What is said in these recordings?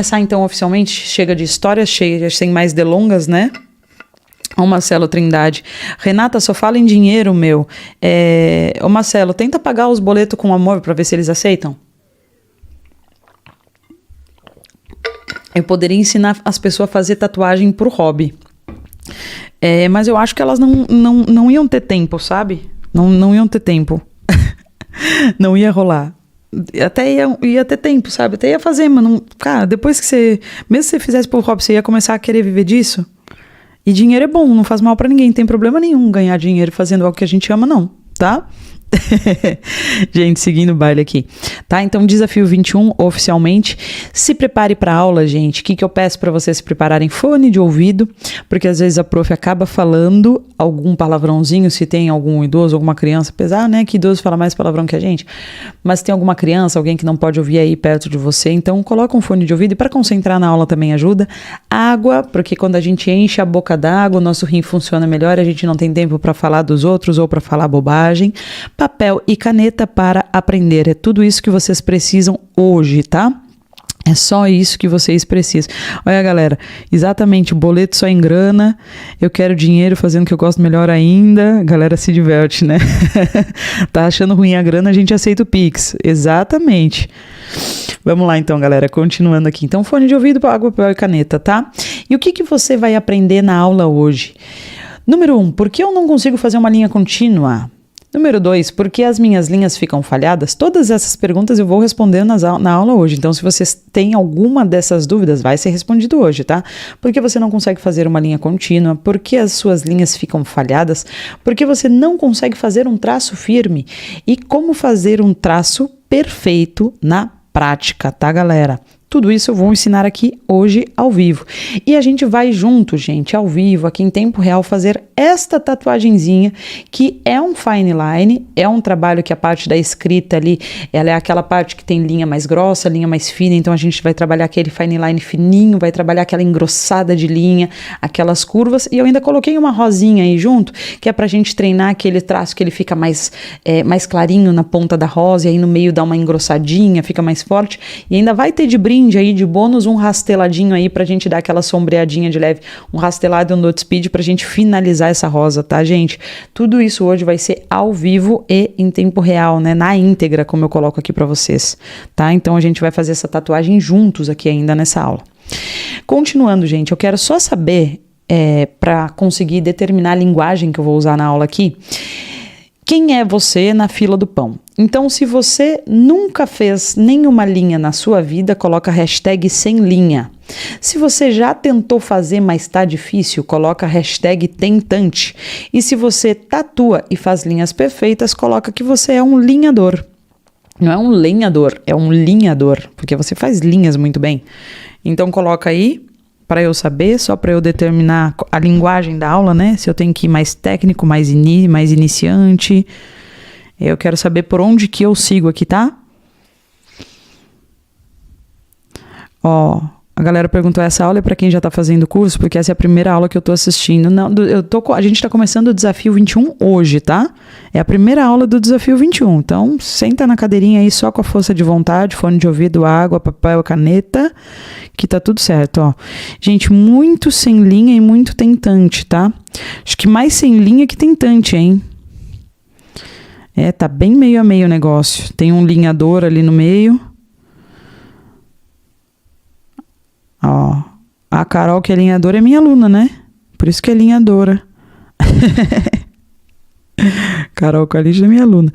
Começar então oficialmente, chega de histórias cheias, sem mais delongas, né? Ô Marcelo Trindade, Renata, só fala em dinheiro, meu. Ô Marcelo, tenta pagar os boletos com amor pra ver se eles aceitam. Eu poderia ensinar as pessoas a fazer tatuagem por hobby. Mas eu acho que elas não iam ter tempo, sabe? Não iam ter tempo. Não ia rolar. Até ia ter tempo, sabe? Até ia fazer, mas não... Cara, depois que você... Mesmo se você fizesse por hobby, você ia começar a querer viver disso? E dinheiro é bom, não faz mal pra ninguém. Não tem problema nenhum ganhar dinheiro fazendo algo que a gente ama, não. Tá? Gente, seguindo o baile aqui, tá? Então, desafio 21, oficialmente. Se prepare pra aula, gente. O que eu peço pra vocês se prepararem? Fone de ouvido, porque às vezes a prof acaba falando algum palavrãozinho, se tem algum idoso, alguma criança, apesar, né, que idoso fala mais palavrão que a gente, mas tem alguma criança, alguém que não pode ouvir aí perto de você, então coloca um fone de ouvido e para concentrar na aula também ajuda. Água, porque quando a gente enche a boca d'água, o nosso rim funciona melhor, a gente não tem tempo pra falar dos outros ou pra falar bobagem. Papel e caneta para aprender. É tudo isso que vocês precisam hoje, tá? É só isso que vocês precisam. Olha, galera, exatamente, boleto só engrana, eu quero dinheiro fazendo o que eu gosto melhor ainda, a galera se diverte, né? Tá achando ruim a grana, a gente aceita o Pix. Exatamente. Vamos lá então, galera, continuando aqui. Então, fone de ouvido, água, papel e caneta, tá? E o que você vai aprender na aula hoje? Número 1, por que eu não consigo fazer uma linha contínua? Número 2, por que as minhas linhas ficam falhadas? Todas essas perguntas eu vou responder na aula hoje. Então, se vocês têm alguma dessas dúvidas, vai ser respondido hoje, tá? Por que você não consegue fazer uma linha contínua? Por que as suas linhas ficam falhadas? Por que você não consegue fazer um traço firme? E como fazer um traço perfeito na prática, tá, galera? Tudo isso eu vou ensinar aqui hoje ao vivo. E a gente vai junto, gente, ao vivo, aqui em tempo real, fazer esta tatuagenzinha, que é um fine line, é um trabalho que a parte da escrita ali, ela é aquela parte que tem linha mais grossa, linha mais fina, então a gente vai trabalhar aquele fine line fininho, vai trabalhar aquela engrossada de linha, aquelas curvas, e eu ainda coloquei uma rosinha aí junto, que é pra gente treinar aquele traço que ele fica mais clarinho na ponta da rosa, e aí no meio dá uma engrossadinha, fica mais forte, e ainda vai ter de brinde aí de bônus um rasteladinho aí pra gente dar aquela sombreadinha de leve, um rastelado e um dot speed pra gente finalizar essa rosa, tá, gente? Tudo isso hoje vai ser ao vivo e em tempo real, né, na íntegra, como eu coloco aqui pra vocês, tá? Então a gente vai fazer essa tatuagem juntos aqui ainda nessa aula. Continuando, gente, eu quero só saber, pra conseguir determinar a linguagem que eu vou usar na aula aqui, quem é você na fila do pão? Então, se você nunca fez nenhuma linha na sua vida, coloca hashtag sem linha. Se você já tentou fazer, mas tá difícil, coloca hashtag tentante. E se você tatua e faz linhas perfeitas, coloca que você é um linhador. Não é um lenhador, é um linhador, porque você faz linhas muito bem. Então, coloca aí, para eu saber, só para eu determinar a linguagem da aula, né? Se eu tenho que ir mais técnico, mais iniciante. Eu quero saber por onde que eu sigo aqui, tá? Ó, a galera perguntou, essa aula é para quem já tá fazendo curso, porque essa é a primeira aula que eu tô assistindo. Não, a gente tá começando o desafio 21 hoje, tá? É a primeira aula do desafio 21. Então, senta na cadeirinha aí só com a força de vontade, fone de ouvido, água, papel, caneta, que tá tudo certo, ó. Gente, muito sem linha e muito tentante, tá? Acho que mais sem linha que tentante, hein? Tá bem meio a meio o negócio. Tem um linhador ali no meio. Ó, a Carol, que é linhadora, é minha aluna, né? Por isso que é linhadora. Carol Calixto é minha aluna.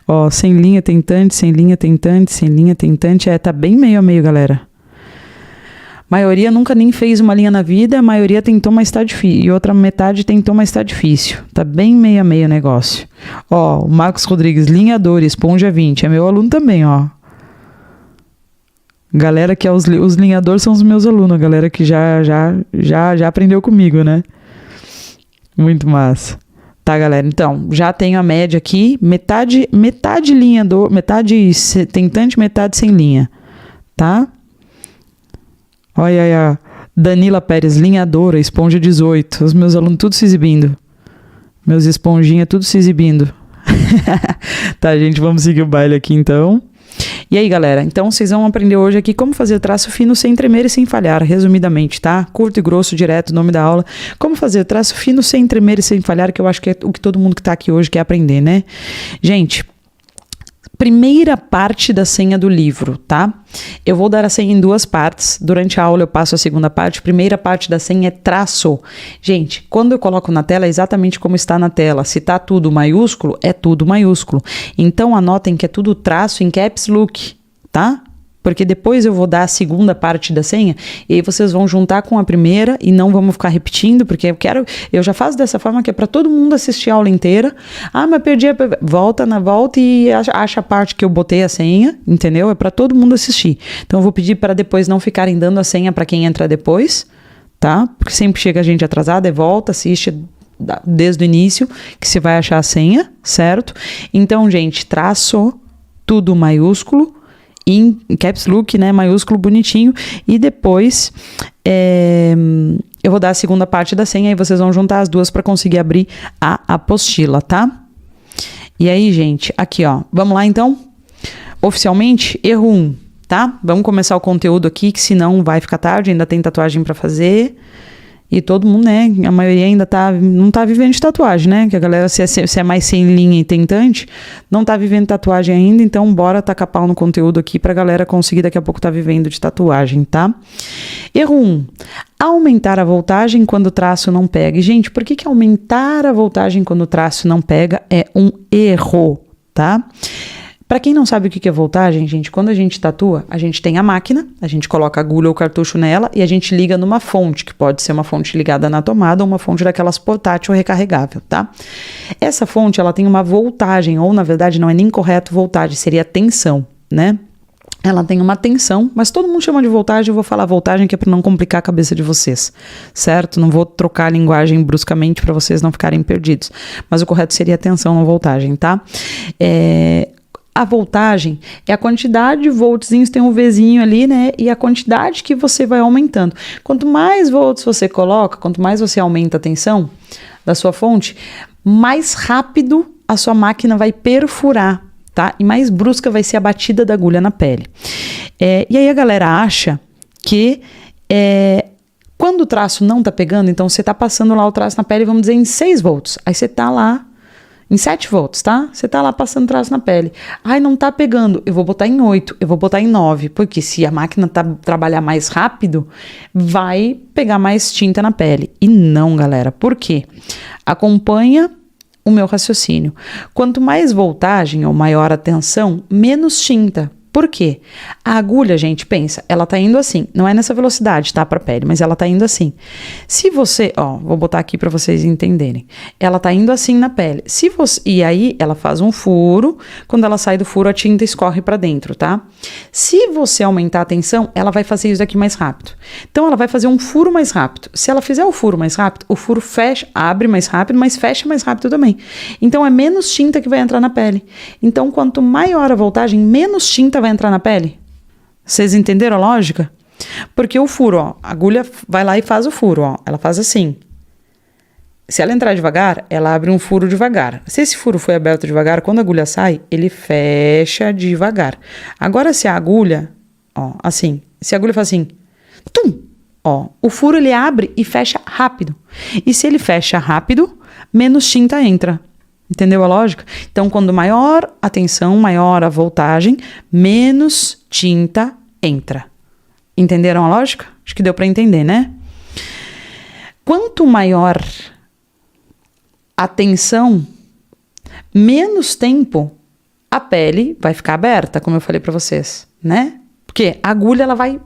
Ó, sem linha, tentante, sem linha, tentante, sem linha, tentante. Tá bem meio a meio, galera. Maioria nunca nem fez uma linha na vida, a maioria tentou, mas tá difícil. E outra metade tentou, mas tá difícil. Tá bem meio a meio o negócio. Ó, o Marcos Rodrigues, linhador, esponja 20. É meu aluno também, ó. Galera que é os linhadores são os meus alunos. Galera que já aprendeu comigo, né? Muito massa. Tá, galera? Então, já tenho a média aqui. Metade linhador, metade tentante, metade sem linha. Tá? Olha, Danila Pérez, linhadora, esponja 18. Os meus alunos tudo se exibindo. Meus esponjinhas tudo se exibindo. Tá, gente, vamos seguir o baile aqui então. E aí, galera, então vocês vão aprender hoje aqui como fazer traço fino sem tremer e sem falhar, resumidamente, tá? Curto e grosso, direto, nome da aula. Como fazer traço fino sem tremer e sem falhar, que eu acho que é o que todo mundo que tá aqui hoje quer aprender, né? Gente, primeira parte da senha do livro, tá? Eu vou dar a senha em duas partes. Durante a aula eu passo a segunda parte. Primeira parte da senha é traço. Gente, quando eu coloco na tela é exatamente como está na tela. Se tá tudo maiúsculo, é tudo maiúsculo. Então anotem que é tudo traço em caps lock, tá? Porque depois eu vou dar a segunda parte da senha e aí vocês vão juntar com a primeira e não vamos ficar repetindo, porque eu já faço dessa forma que é para todo mundo assistir a aula inteira. Ah, mas perdi volta e acha a parte que eu botei a senha, entendeu? É para todo mundo assistir. Então eu vou pedir para depois não ficarem dando a senha para quem entra depois, tá? Porque sempre chega a gente atrasada, volta, assiste desde o início que você vai achar a senha, certo? Então, gente, traço tudo maiúsculo, em caps lock, né, maiúsculo, bonitinho, e depois eu vou dar a segunda parte da senha e vocês vão juntar as duas para conseguir abrir a apostila, tá? E aí, gente, aqui, ó, vamos lá então? Oficialmente, erro 1, tá? Vamos começar o conteúdo aqui, que senão vai ficar tarde, ainda tem tatuagem para fazer. E todo mundo, né, a maioria ainda não tá vivendo de tatuagem, né? Que a galera, se é mais sem linha e tentante, não tá vivendo tatuagem ainda, então bora tacar pau no conteúdo aqui pra galera conseguir daqui a pouco tá vivendo de tatuagem, tá? Erro 1. Aumentar a voltagem quando o traço não pega. E, gente, por que aumentar a voltagem quando o traço não pega é um erro, tá? Para quem não sabe o que é voltagem, gente, quando a gente tatua, a gente tem a máquina, a gente coloca agulha ou cartucho nela e a gente liga numa fonte, que pode ser uma fonte ligada na tomada ou uma fonte daquelas portátil recarregável, tá? Essa fonte, ela tem uma voltagem, ou na verdade não é nem correto voltagem, seria tensão, né? Ela tem uma tensão, mas todo mundo chama de voltagem, eu vou falar voltagem que é para não complicar a cabeça de vocês, certo? Não vou trocar a linguagem bruscamente para vocês não ficarem perdidos, mas o correto seria tensão, não voltagem, tá? A voltagem é a quantidade de voltzinhos, tem um Vzinho ali, né? E a quantidade que você vai aumentando. Quanto mais volts você coloca, quanto mais você aumenta a tensão da sua fonte, mais rápido a sua máquina vai perfurar, tá? E mais brusca vai ser a batida da agulha na pele. E aí a galera acha que quando o traço não tá pegando, então você tá passando lá o traço na pele, vamos dizer, em 6 volts. Aí você tá lá em 7 volts, tá? Você tá lá passando traço na pele. Ai, não tá pegando. Eu vou botar em 8, eu vou botar em 9. Porque se a máquina trabalhar mais rápido, vai pegar mais tinta na pele. E não, galera. Por quê? Acompanha o meu raciocínio. Quanto mais voltagem ou maior a tensão, menos tinta. Por quê? A agulha, gente, pensa, ela tá indo assim, não é nessa velocidade, tá, pra pele, mas ela tá indo assim. Se você, vou botar aqui pra vocês entenderem. Ela tá indo assim na pele. E aí ela faz um furo, quando ela sai do furo a tinta escorre pra dentro, tá? Se você aumentar a tensão, ela vai fazer isso aqui mais rápido. Então ela vai fazer um furo mais rápido. Se ela fizer o furo mais rápido, o furo abre mais rápido, mas fecha mais rápido também. Então é menos tinta que vai entrar na pele. Então quanto maior a voltagem, menos tinta vai entrar na pele? Vocês entenderam a lógica? Porque o furo, a agulha vai lá e faz o furo, ela faz assim. Se ela entrar devagar, ela abre um furo devagar. Se esse furo foi aberto devagar, quando a agulha sai, ele fecha devagar. Agora, se a agulha, assim, se a agulha faz assim, tum, o furo ele abre e fecha rápido. E se ele fecha rápido, menos tinta entra. Entendeu a lógica? Então, quando maior a tensão, maior a voltagem, menos tinta entra. Entenderam a lógica? Acho que deu para entender, né? Quanto maior a tensão, menos tempo a pele vai ficar aberta, como eu falei para vocês, né? Porque a agulha ela vai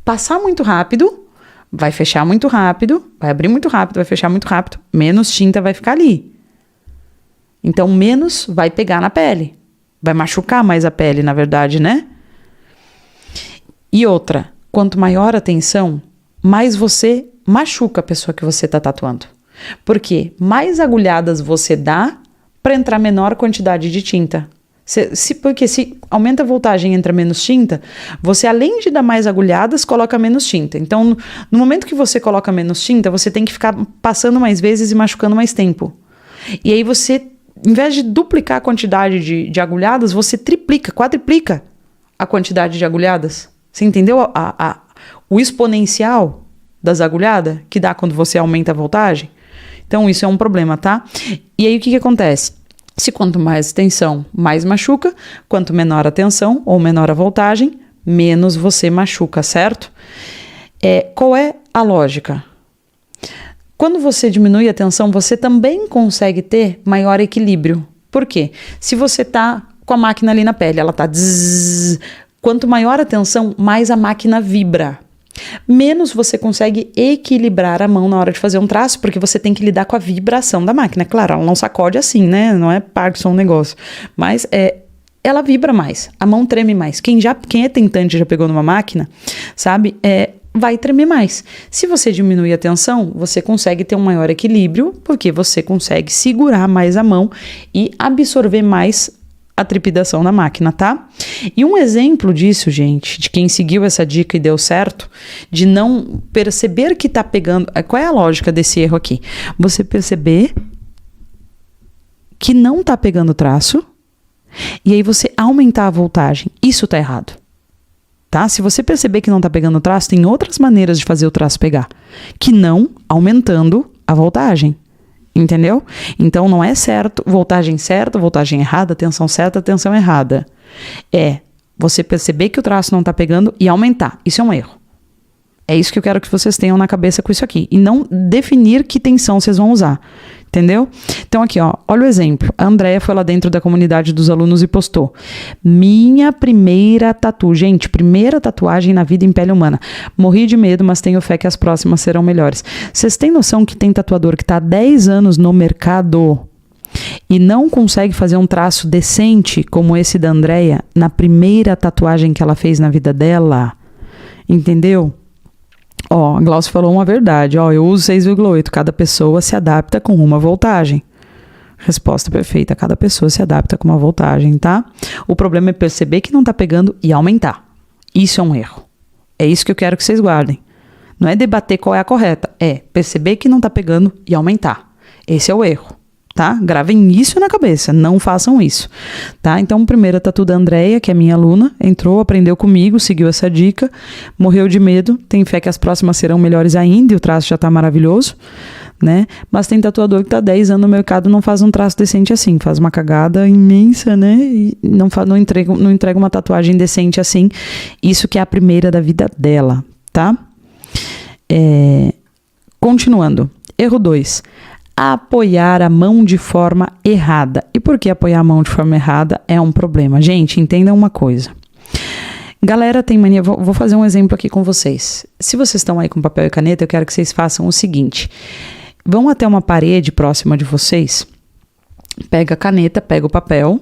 passar muito rápido, vai fechar muito rápido, vai abrir muito rápido, vai fechar muito rápido, menos tinta vai ficar ali. Então, menos vai pegar na pele. Vai machucar mais a pele, na verdade, né? E outra, quanto maior a tensão, mais você machuca a pessoa que você está tatuando. Porque mais agulhadas você dá para entrar menor quantidade de tinta. Porque se aumenta a voltagem e entra menos tinta, você além de dar mais agulhadas, coloca menos tinta. Então, no momento que você coloca menos tinta, você tem que ficar passando mais vezes e machucando mais tempo. E aí você, em vez de duplicar a quantidade de agulhadas, você triplica, quadriplica a quantidade de agulhadas? Você entendeu o exponencial das agulhadas que dá quando você aumenta a voltagem? Então, isso é um problema, tá? E aí, o que acontece? Se quanto mais tensão, mais machuca, quanto menor a tensão ou menor a voltagem, menos você machuca, certo? Qual é a lógica? Quando você diminui a tensão, você também consegue ter maior equilíbrio. Por quê? Se você tá com a máquina ali na pele, ela tá zzz, quanto maior a tensão, mais a máquina vibra. Menos você consegue equilibrar a mão na hora de fazer um traço, porque você tem que lidar com a vibração da máquina. Claro, ela não sacode assim, né? Não é Parkinson o negócio. Mas ela vibra mais, a mão treme mais. Quem é tentante já pegou numa máquina, sabe? Vai tremer mais. Se você diminuir a tensão, você consegue ter um maior equilíbrio, porque você consegue segurar mais a mão e absorver mais a trepidação na máquina, tá? E um exemplo disso, gente, de quem seguiu essa dica e deu certo, de não perceber que tá pegando... Qual é a lógica desse erro aqui? Você perceber que não tá pegando traço e aí você aumentar a voltagem. Isso tá errado. Tá? Se você perceber que não tá pegando o traço, tem outras maneiras de fazer o traço pegar, que não aumentando a voltagem. Entendeu? Então não é certo, voltagem certa, voltagem errada, tensão certa, tensão errada. Você perceber que o traço não tá pegando e aumentar. Isso é um erro. É isso que eu quero que vocês tenham na cabeça com isso aqui. E não definir que tensão vocês vão usar. Entendeu? Então aqui, ó, olha o exemplo. A Andrea foi lá dentro da comunidade dos alunos e postou: minha primeira tatu. Gente, primeira tatuagem na vida em pele humana. Morri de medo, mas tenho fé que as próximas serão melhores. Vocês têm noção que tem tatuador que tá há 10 anos no mercado e não consegue fazer um traço decente como esse da Andrea na primeira tatuagem que ela fez na vida dela? Entendeu? Ó, a Glaucia falou uma verdade. Ó, eu uso 6,8. Cada pessoa se adapta com uma voltagem. Resposta perfeita. Cada pessoa se adapta com uma voltagem, tá? O problema é perceber que não tá pegando e aumentar. Isso é um erro. É isso que eu quero que vocês guardem. Não é debater qual é a correta. É perceber que não tá pegando e aumentar. Esse é o erro. Tá? Gravem isso na cabeça, não façam isso, tá? Então, primeira tatu da Andrea, que é minha aluna, entrou, aprendeu comigo, seguiu essa dica, morreu de medo, tem fé que as próximas serão melhores ainda e o traço já tá maravilhoso, né? Mas tem tatuador que tá 10 anos no mercado e não faz um traço decente assim, faz uma cagada imensa, né? E não entrega uma tatuagem decente assim, isso que é a primeira da vida dela, tá? Continuando, erro 2. Apoiar a mão de forma errada. E por que apoiar a mão de forma errada é um problema? Gente, entendam uma coisa. Galera tem mania... Vou fazer um exemplo aqui com vocês. Se vocês estão aí com papel e caneta, eu quero que vocês façam o seguinte. Vão até uma parede próxima de vocês, pega a caneta, pega o papel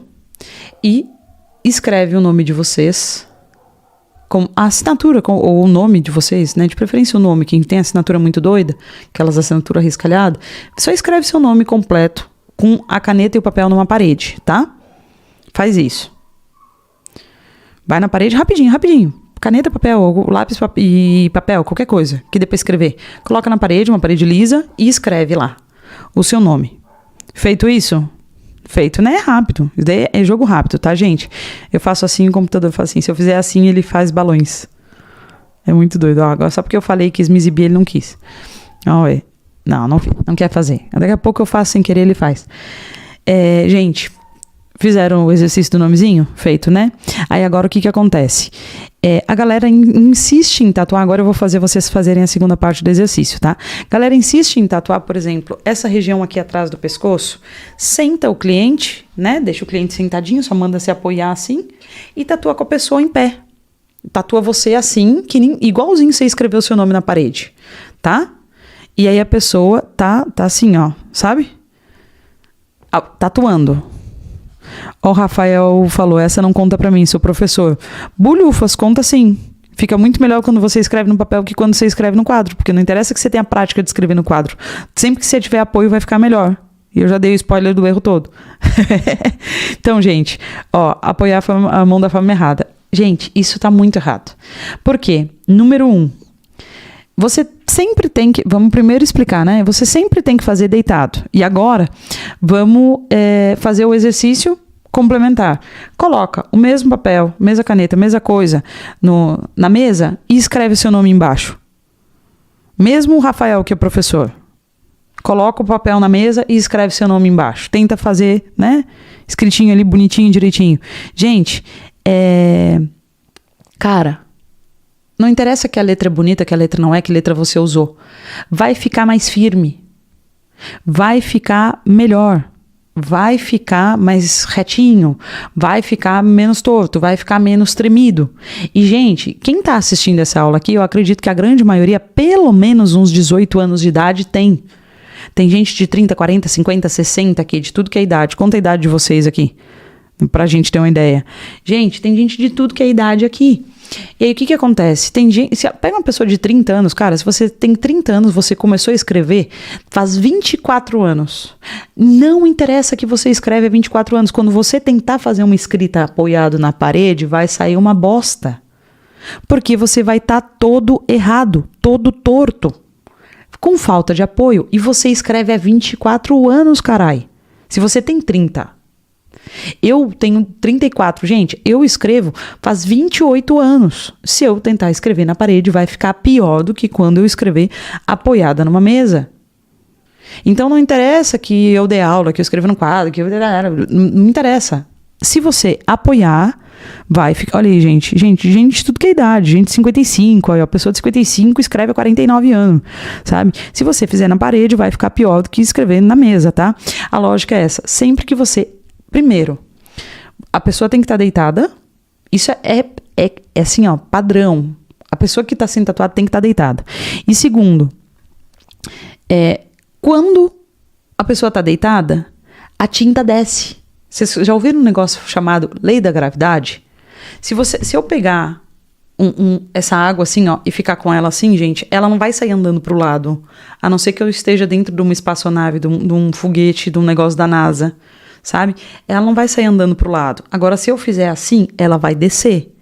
e escreve o nome de vocês... com a assinatura, ou o nome de vocês, né? De preferência o nome, quem tem assinatura muito doida, aquelas assinaturas riscalhadas, só escreve seu nome completo com a caneta e o papel numa parede, tá? Faz isso. Vai na parede rapidinho. Caneta, papel, lápis e papel, qualquer coisa que dê pra escrever. Coloca na parede, uma parede lisa, e escreve lá o seu nome. Feito isso... Feito, né? É rápido. Isso daí é jogo rápido, tá, gente? Eu faço assim, o computador faz assim. Se eu fizer assim, ele faz balões. É muito doido. Ó, agora só porque eu falei que quis me exibir, ele não quis. Ó, não quer fazer. Daqui a pouco eu faço sem querer, ele faz. Gente, fizeram o exercício do nomezinho? Feito, né? Aí agora o que acontece? A galera insiste em tatuar. Agora eu vou fazer vocês fazerem a segunda parte do exercício, tá? Galera insiste em tatuar, por exemplo, essa região aqui atrás do pescoço. Senta o cliente, né? Deixa o cliente sentadinho, só manda se apoiar assim. E tatua com a pessoa em pé. Tatua você assim, igualzinho você escreveu o seu nome na parede, tá? E aí a pessoa tá assim, ó, sabe? Tatuando. Ó, o Rafael falou, essa não conta pra mim, sou professor. Bulhufas, conta sim. Fica muito melhor quando você escreve no papel que quando você escreve no quadro, porque não interessa que você tenha a prática de escrever no quadro. Sempre que você tiver apoio, vai ficar melhor. E eu já dei o spoiler do erro todo. Então, gente, ó, apoiar a mão da forma errada. Gente, isso tá muito errado. Por quê? Número 1. Você sempre tem que... Vamos primeiro explicar, né? Você sempre tem que fazer deitado. E agora, vamos fazer o exercício complementar. Coloca o mesmo papel, mesma caneta, mesma coisa na mesa e escreve seu nome embaixo. Mesmo o Rafael, que é professor, coloca o papel na mesa e escreve seu nome embaixo. Tenta fazer, né? Escritinho ali, bonitinho, direitinho. Gente, cara, não interessa que a letra é bonita, que a letra não é, que letra você usou. Vai ficar mais firme. Vai ficar melhor. Vai ficar mais retinho, vai ficar menos torto, vai ficar menos tremido. E, gente, quem está assistindo essa aula aqui, eu acredito que a grande maioria, pelo menos uns 18 anos de idade, tem. Tem gente de 30, 40, 50, 60 aqui, de tudo que é idade. Conta a idade de vocês aqui, pra gente ter uma ideia. Gente, tem gente de tudo que é idade aqui. E aí, o que acontece? Tem gente, pega uma pessoa de 30 anos, cara, se você tem 30 anos, você começou a escrever, faz 24 anos. Não interessa que você escreve há 24 anos. Quando você tentar fazer uma escrita apoiado na parede, vai sair uma bosta. Porque você vai estar todo errado, todo torto, com falta de apoio. E você escreve há 24 anos, carai. Se você tem 30. Eu tenho 34, gente, eu escrevo faz 28 anos. Se eu tentar escrever na parede, vai ficar pior do que quando eu escrever apoiada numa mesa. Então não interessa que eu dê aula, que eu escreva no quadro, não interessa. Se você apoiar, vai ficar... Olha aí, gente de tudo que é idade, gente de 55, aí a pessoa de 55 escreve há 49 anos, sabe? Se você fizer na parede, vai ficar pior do que escrever na mesa, tá? A lógica é essa, sempre que você... Primeiro, a pessoa tem que estar deitada. Isso é assim, ó, padrão. A pessoa que está sendo tatuada tem que estar deitada. E segundo, quando a pessoa está deitada, a tinta desce. Vocês já ouviram um negócio chamado lei da gravidade? Se eu pegar essa água assim, ó, e ficar com ela assim, gente, ela não vai sair andando pro lado. A não ser que eu esteja dentro de uma espaçonave, de um foguete, de um negócio da NASA. Sabe? Ela não vai sair andando pro lado. Agora, se eu fizer assim, ela vai descer,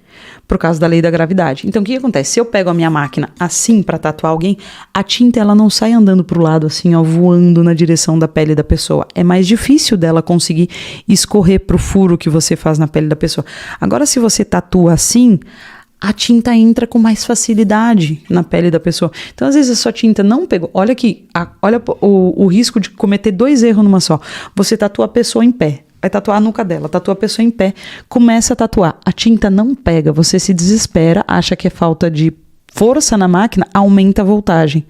por causa da lei da gravidade. Então, o que acontece? Se eu pego a minha máquina assim para tatuar alguém, a tinta ela não sai andando pro lado assim, ó, voando na direção da pele da pessoa. É mais difícil dela conseguir escorrer pro furo que você faz na pele da pessoa. Agora, se você tatua assim, a tinta entra com mais facilidade na pele da pessoa. Então, às vezes, a sua tinta não pegou. Olha aqui, olha o risco de cometer 2 erros numa só. Você tatua a pessoa em pé, vai tatuar a nuca dela, tatua a pessoa em pé, começa a tatuar. A tinta não pega, você se desespera, acha que é falta de força na máquina, aumenta a voltagem.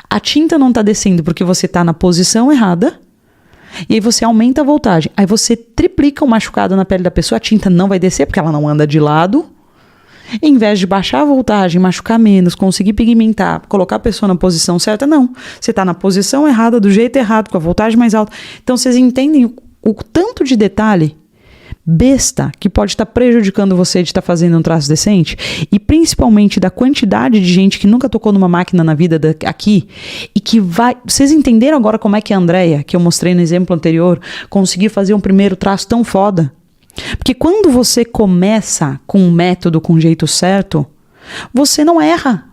A tinta não está descendo porque você está na posição errada, e aí você aumenta a voltagem. Aí você triplica o machucado na pele da pessoa, a tinta não vai descer porque ela não anda de lado. Em vez de baixar a voltagem, machucar menos, conseguir pigmentar, colocar a pessoa na posição certa, não. Você está na posição errada, do jeito errado, com a voltagem mais alta. Então, vocês entendem o tanto de detalhe besta que pode estar prejudicando você de estar fazendo um traço decente? E principalmente da quantidade de gente que nunca tocou numa máquina na vida aqui e que vai... Vocês entenderam agora como é que a Andrea, que eu mostrei no exemplo anterior, conseguiu fazer um primeiro traço tão foda? Porque quando você começa com um método, com um jeito certo, você não erra.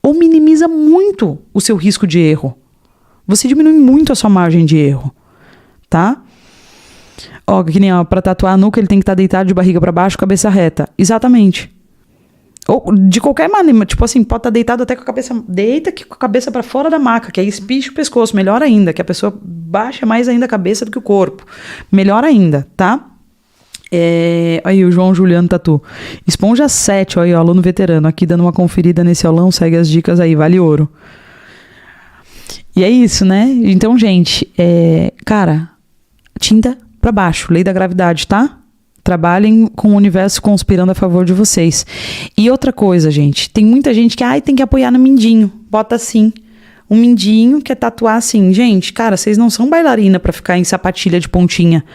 Ou minimiza muito o seu risco de erro. Você diminui muito a sua margem de erro. Tá? Ó, que nem pra tatuar a nuca, ele tem que estar deitado de barriga para baixo, cabeça reta. Exatamente. Ou de qualquer maneira, tipo assim, pode estar deitado até com a cabeça... Deita com a cabeça para fora da maca, que aí espicha o pescoço. Melhor ainda, que a pessoa baixa mais ainda a cabeça do que o corpo. Melhor ainda, tá? Aí o João Juliano Tatu. Esponja 7, ó, aí, ó, aluno veterano, aqui dando uma conferida nesse aulão, segue as dicas aí, vale ouro. E é isso, né? Então, gente, cara, tinta pra baixo, lei da gravidade, tá? Trabalhem com o universo conspirando a favor de vocês. E outra coisa, gente, tem muita gente que, tem que apoiar no mindinho, bota assim. Um mindinho quer tatuar assim. Gente, cara, vocês não são bailarina pra ficar em sapatilha de pontinha,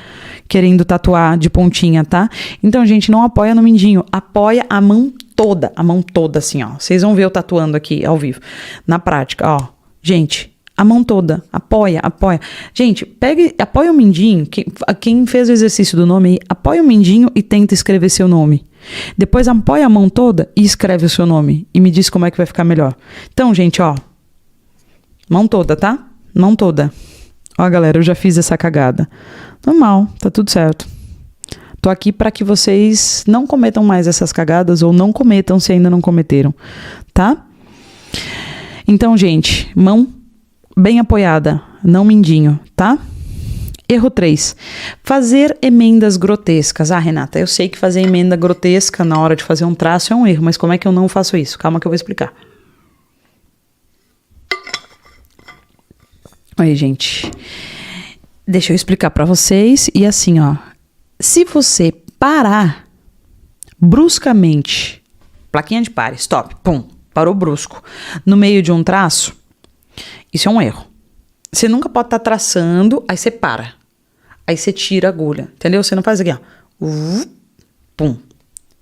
querendo tatuar de pontinha, tá? Então, gente, não apoia no mindinho, apoia a mão toda assim, ó. Vocês vão ver eu tatuando aqui ao vivo, na prática, ó. Gente, a mão toda, apoia. Gente, apoia o mindinho, quem fez o exercício do nome aí, apoia o mindinho e tenta escrever seu nome. Depois apoia a mão toda e escreve o seu nome. E me diz como é que vai ficar melhor. Então, gente, ó. Mão toda, tá? Mão toda. Ó, galera, eu já fiz essa cagada. Normal, tá tudo certo. Tô aqui para que vocês não cometam mais essas cagadas ou não cometam se ainda não cometeram, tá? Então, gente, mão bem apoiada, não mindinho, tá? Erro 3. Fazer emendas grotescas. Ah, Renata, eu sei que fazer emenda grotesca na hora de fazer um traço é um erro, mas como é que eu não faço isso? Calma que eu vou explicar. Aí, gente, deixa eu explicar pra vocês. E assim, ó, se você parar bruscamente, plaquinha de pare, stop, pum, parou brusco, no meio de um traço, isso é um erro. Você nunca pode estar traçando, aí você para. Aí você tira a agulha, entendeu? Você não faz aqui, ó. Pum.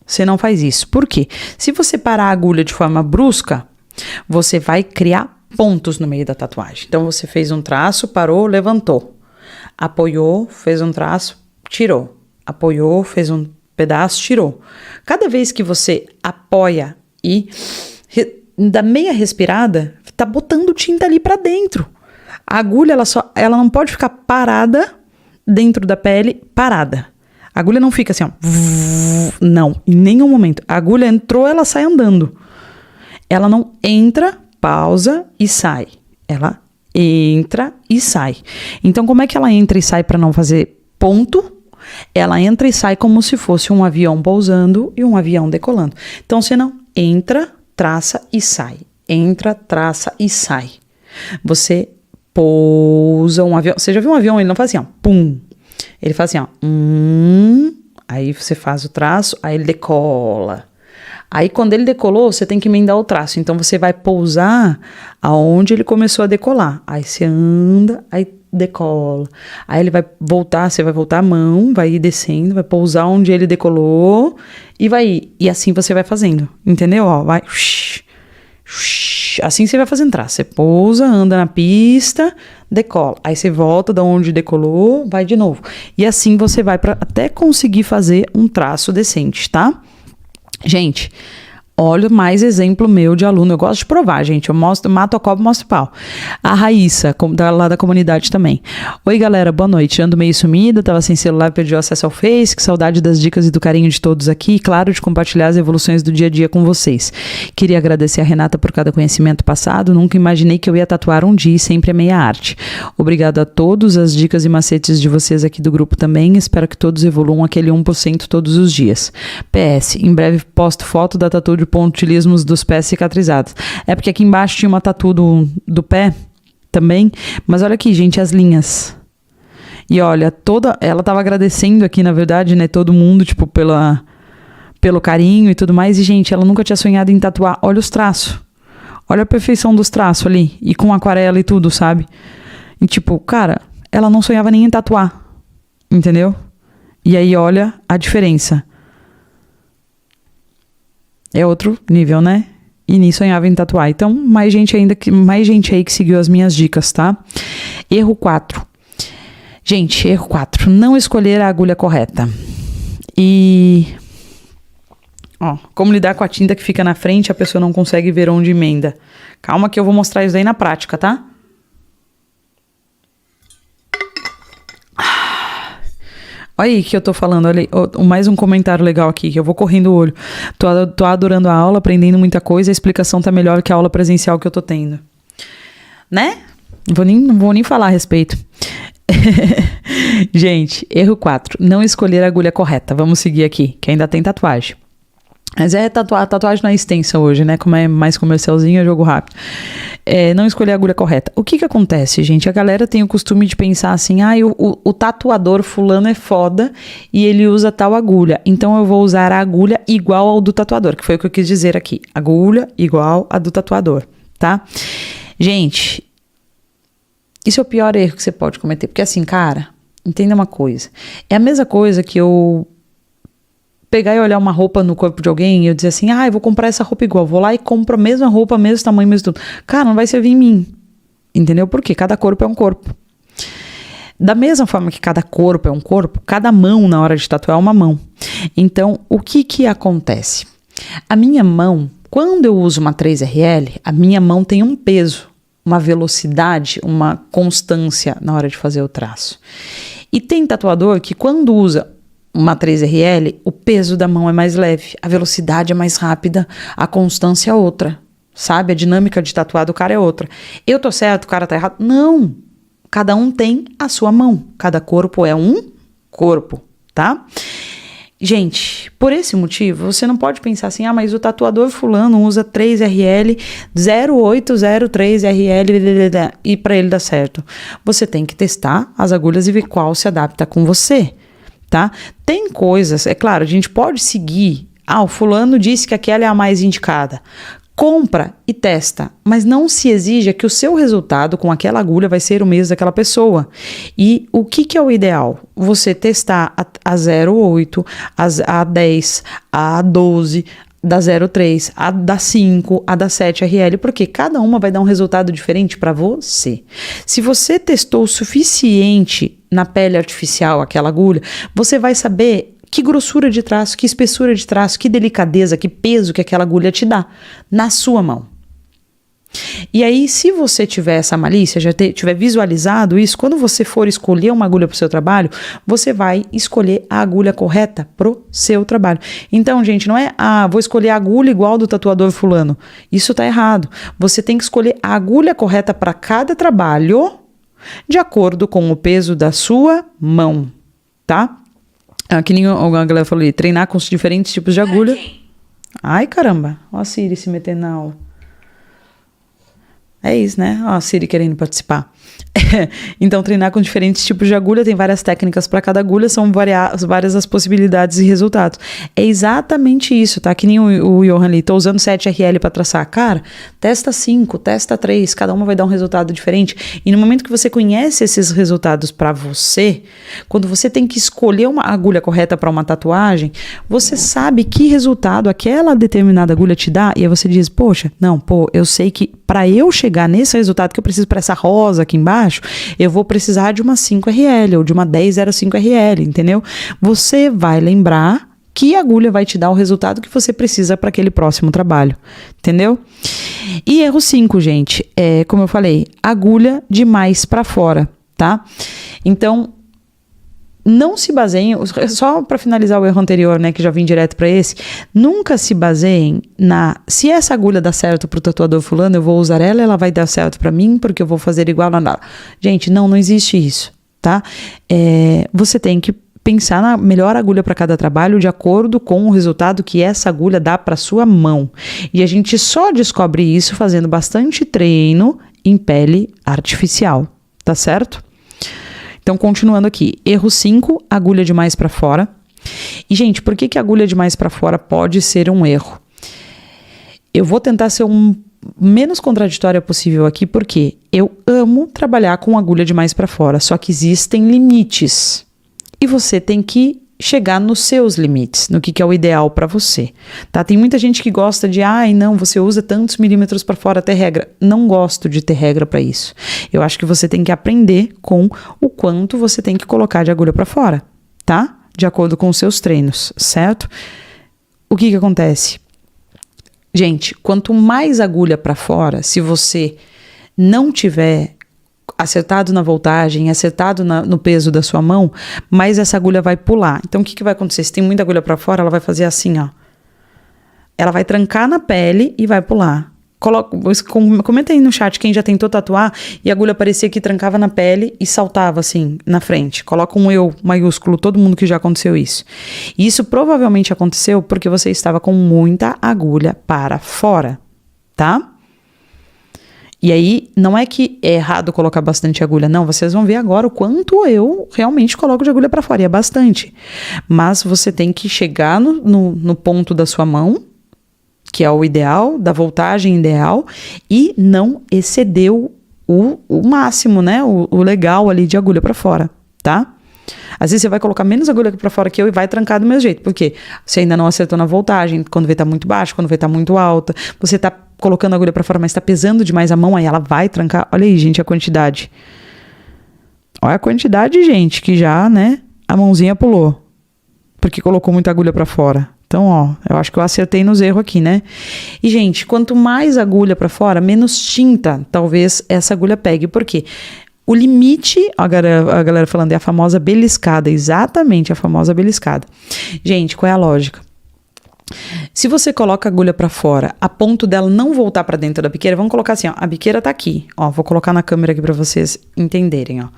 Você não faz isso. Por quê? Se você parar a agulha de forma brusca, você vai criar pontos no meio da tatuagem. Então, você fez um traço, parou, levantou. Apoiou, fez um traço, tirou. Apoiou, fez um pedaço, tirou. Cada vez que você apoia e dá meia respirada, tá botando tinta ali pra dentro. A agulha, ela não pode ficar parada dentro da pele, parada. A agulha não fica assim, ó. Não, em nenhum momento. A agulha entrou, ela sai andando. Ela não entra, pausa e sai. Ela entra e sai. Então, como é que ela entra e sai para não fazer ponto? Ela entra e sai como se fosse um avião pousando e um avião decolando. Então, você não entra, traça e sai. Entra, traça e sai. Você pousa um avião. Você já viu um avião? Ele não faz assim, ó. Pum. Ele faz assim, ó. Aí você faz o traço, aí ele decola. Aí quando ele decolou, você tem que emendar o traço. Então você vai pousar aonde ele começou a decolar. Aí você anda, aí decola. Aí ele vai voltar, você vai voltar a mão, vai ir descendo, vai pousar onde ele decolou e vai ir. E assim você vai fazendo. Entendeu? Ó, vai. Assim você vai fazendo traço. Você pousa, anda na pista, decola. Aí você volta da onde decolou, vai de novo. E assim você vai para até conseguir fazer um traço decente, tá? Gente, olha mais exemplo meu de aluno. Eu gosto de provar, gente. Eu mato a cobra e mostro o pau. A Raíssa, lá da comunidade também. Oi, galera, boa noite. Ando meio sumida, tava sem celular, perdi o acesso ao Face. Que saudade das dicas e do carinho de todos aqui. E, claro, de compartilhar as evoluções do dia a dia com vocês. Queria agradecer a Renata por cada conhecimento passado. Nunca imaginei que eu ia tatuar um dia e sempre amei a arte. Obrigada a todos. As dicas e macetes de vocês aqui do grupo também. Espero que todos evoluam aquele 1% todos os dias. PS, em breve posto foto da tatu de pontilismos dos pés cicatrizados. É porque aqui embaixo tinha uma tatu do pé também, mas olha aqui, gente, as linhas. E olha, ela tava agradecendo aqui, na verdade, né, todo mundo, tipo, pelo carinho e tudo mais, e gente, ela nunca tinha sonhado em tatuar. Olha os traços. Olha a perfeição dos traços ali, e com aquarela e tudo, sabe? E tipo, cara, ela não sonhava nem em tatuar, entendeu? E aí, olha a diferença. É outro nível, né? E nem sonhava em tatuar. Então, mais gente aí que seguiu as minhas dicas, tá? Erro 4. Gente, erro 4. Não escolher a agulha correta. E... ó, como lidar com a tinta que fica na frente, a pessoa não consegue ver onde emenda. Calma que eu vou mostrar isso aí na prática, tá? Olha aí que eu tô falando, olha aí, mais um comentário legal aqui, que eu vou correndo o olho. Tô adorando a aula, aprendendo muita coisa, a explicação tá melhor que a aula presencial que eu tô tendo. Né? Não vou nem falar a respeito. Gente, erro 4. Não escolher a agulha correta. Vamos seguir aqui, que ainda tem tatuagem. Mas tatuagem não é extensa hoje, né? Como é mais comercialzinho, é jogo rápido. Não escolher a agulha correta. O que acontece, gente? A galera tem o costume de pensar assim, o tatuador fulano é foda e ele usa tal agulha. Então eu vou usar a agulha igual ao do tatuador, que foi o que eu quis dizer aqui. Agulha igual a do tatuador, tá? Gente, isso é o pior erro que você pode cometer. Porque assim, cara, entenda uma coisa. É a mesma coisa que eu pegar e olhar uma roupa no corpo de alguém e eu dizer assim, eu vou comprar essa roupa igual, vou lá e compro a mesma roupa, mesmo tamanho, mesmo tudo. Cara, não vai servir em mim. Entendeu? Porque cada corpo é um corpo. Da mesma forma que cada corpo é um corpo, cada mão na hora de tatuar é uma mão. Então, o que acontece? A minha mão, quando eu uso uma 3RL, a minha mão tem um peso, uma velocidade, uma constância na hora de fazer o traço. E tem tatuador que quando usa uma 3RL, o peso da mão é mais leve, a velocidade é mais rápida, a constância é outra, sabe? A dinâmica de tatuar do cara é outra. Eu tô certo, o cara tá errado? Não! Cada um tem a sua mão, cada corpo é um corpo, tá? Gente, por esse motivo, você não pode pensar assim, mas o tatuador fulano usa 3RL 0803RL e para ele dar certo. Você tem que testar as agulhas e ver qual se adapta com você, tá? Tem coisas, é claro, a gente pode seguir, o fulano disse que aquela é a mais indicada. Compra e testa, mas não se exija que o seu resultado com aquela agulha vai ser o mesmo daquela pessoa. E o que é o ideal? Você testar a 0,8, a 10, a 12, da 0,3, a da 5, a da 7RL, porque cada uma vai dar um resultado diferente para você. Se você testou o suficiente na pele artificial aquela agulha, você vai saber que grossura de traço, que espessura de traço, que delicadeza, que peso que aquela agulha te dá na sua mão. E aí, se você tiver essa malícia, já tiver visualizado isso, quando você for escolher uma agulha para o seu trabalho, você vai escolher a agulha correta pro seu trabalho. Então, gente, não é, vou escolher a agulha igual do tatuador fulano. Isso tá errado. Você tem que escolher a agulha correta para cada trabalho, de acordo com o peso da sua mão, tá? Que nem a galera falou ali, treinar com os diferentes tipos de agulha. Ai, caramba. Ó a Siri se metendo na aula. É isso, né? Ó a Siri querendo participar. Então, treinar com diferentes tipos de agulha, tem várias técnicas para cada agulha, são várias as possibilidades e resultados. É exatamente isso, tá? Que nem o Johan ali, tô usando 7RL para traçar. Cara, testa 5, testa 3, cada uma vai dar um resultado diferente. E no momento que você conhece esses resultados para você, quando você tem que escolher uma agulha correta para uma tatuagem, você sabe que resultado aquela determinada agulha te dá, e aí você diz, eu sei que para eu chegar nesse resultado que eu preciso para essa rosa aqui embaixo, eu vou precisar de uma 5RL ou de uma 1005RL, entendeu? Você vai lembrar que agulha vai te dar o resultado que você precisa para aquele próximo trabalho, entendeu? E erro 5, gente, como eu falei, agulha de mais para fora, tá? Então, não se baseiem, só para finalizar o erro anterior, né, que já vim direto para esse, nunca se baseiem se essa agulha dá certo pro tatuador fulano, eu vou usar ela vai dar certo para mim, porque eu vou fazer igual na. Gente, não existe isso, tá? Você tem que pensar na melhor agulha para cada trabalho de acordo com o resultado que essa agulha dá para sua mão. E a gente só descobre isso fazendo bastante treino em pele artificial, tá certo? Então, continuando aqui, erro 5, agulha demais para fora. E, gente, por que a agulha demais para fora pode ser um erro? Eu vou tentar ser o menos contraditória possível aqui, porque eu amo trabalhar com agulha demais para fora, só que existem limites. E você tem que chegar nos seus limites, no que é o ideal para você, tá? Tem muita gente que gosta de, não, você usa tantos milímetros para fora, até regra. Não gosto de ter regra para isso. Eu acho que você tem que aprender com o quanto você tem que colocar de agulha para fora, tá? De acordo com os seus treinos, certo? O que acontece? Gente, quanto mais agulha para fora, se você não tiver acertado na voltagem, acertado no peso da sua mão, mais essa agulha vai pular. Então, o que vai acontecer? Se tem muita agulha para fora, ela vai fazer assim, ó. Ela vai trancar na pele e vai pular. Comenta aí no chat quem já tentou tatuar e a agulha parecia que trancava na pele e saltava assim, na frente. Coloca um eu maiúsculo, todo mundo que já aconteceu isso. E isso provavelmente aconteceu porque você estava com muita agulha para fora, tá? E aí, não é que é errado colocar bastante agulha, não. Vocês vão ver agora o quanto eu realmente coloco de agulha para fora, e é bastante. Mas você tem que chegar no ponto da sua mão, que é o ideal, da voltagem ideal, e não exceder o máximo, né? O legal ali de agulha para fora, tá? Às vezes você vai colocar menos agulha para fora que eu e vai trancar do mesmo jeito. Por quê? Você ainda não acertou na voltagem, quando vê tá muito baixo, quando vê tá muito alta. Você tá colocando a agulha para fora, mas tá pesando demais a mão, aí ela vai trancar. Olha aí, gente, a quantidade. Olha a quantidade, gente, que já, né, a mãozinha pulou. Porque colocou muita agulha para fora. Então, eu acho que eu acertei nos erros aqui, né? E, gente, quanto mais agulha para fora, menos tinta talvez essa agulha pegue. Por quê? O limite, a galera falando, é a famosa beliscada, exatamente a famosa beliscada. Gente, qual é a lógica? Se você coloca a agulha para fora, a ponto dela não voltar para dentro da biqueira, vamos colocar assim, ó, a biqueira tá aqui, ó, vou colocar na câmera aqui para vocês entenderem, ó.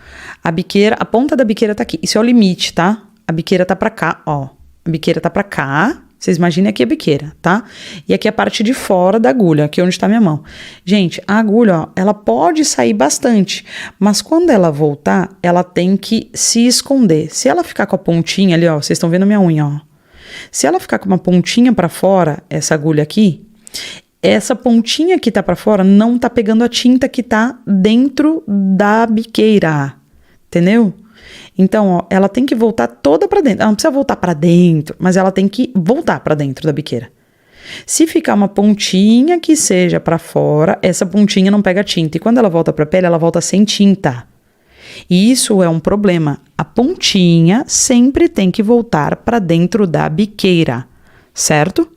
A ponta da biqueira tá aqui, isso é o limite, tá? A biqueira tá para cá, ó. A biqueira tá para cá. Vocês imaginem aqui a biqueira, tá? E aqui a parte de fora da agulha, aqui onde tá minha mão. Gente, a agulha, ó, ela pode sair bastante, mas quando ela voltar, ela tem que se esconder. Se ela ficar com a pontinha ali, ó, vocês estão vendo a minha unha, ó. Se ela ficar com uma pontinha pra fora, essa agulha aqui, essa pontinha que tá pra fora não tá pegando a tinta que tá dentro da biqueira, entendeu? Então, ó, ela tem que voltar toda pra dentro. Ela não precisa voltar pra dentro, mas ela tem que voltar pra dentro da biqueira. Se ficar uma pontinha que seja pra fora, essa pontinha não pega tinta. E quando ela volta pra pele, ela volta sem tinta. E isso é um problema. A pontinha sempre tem que voltar pra dentro da biqueira, certo?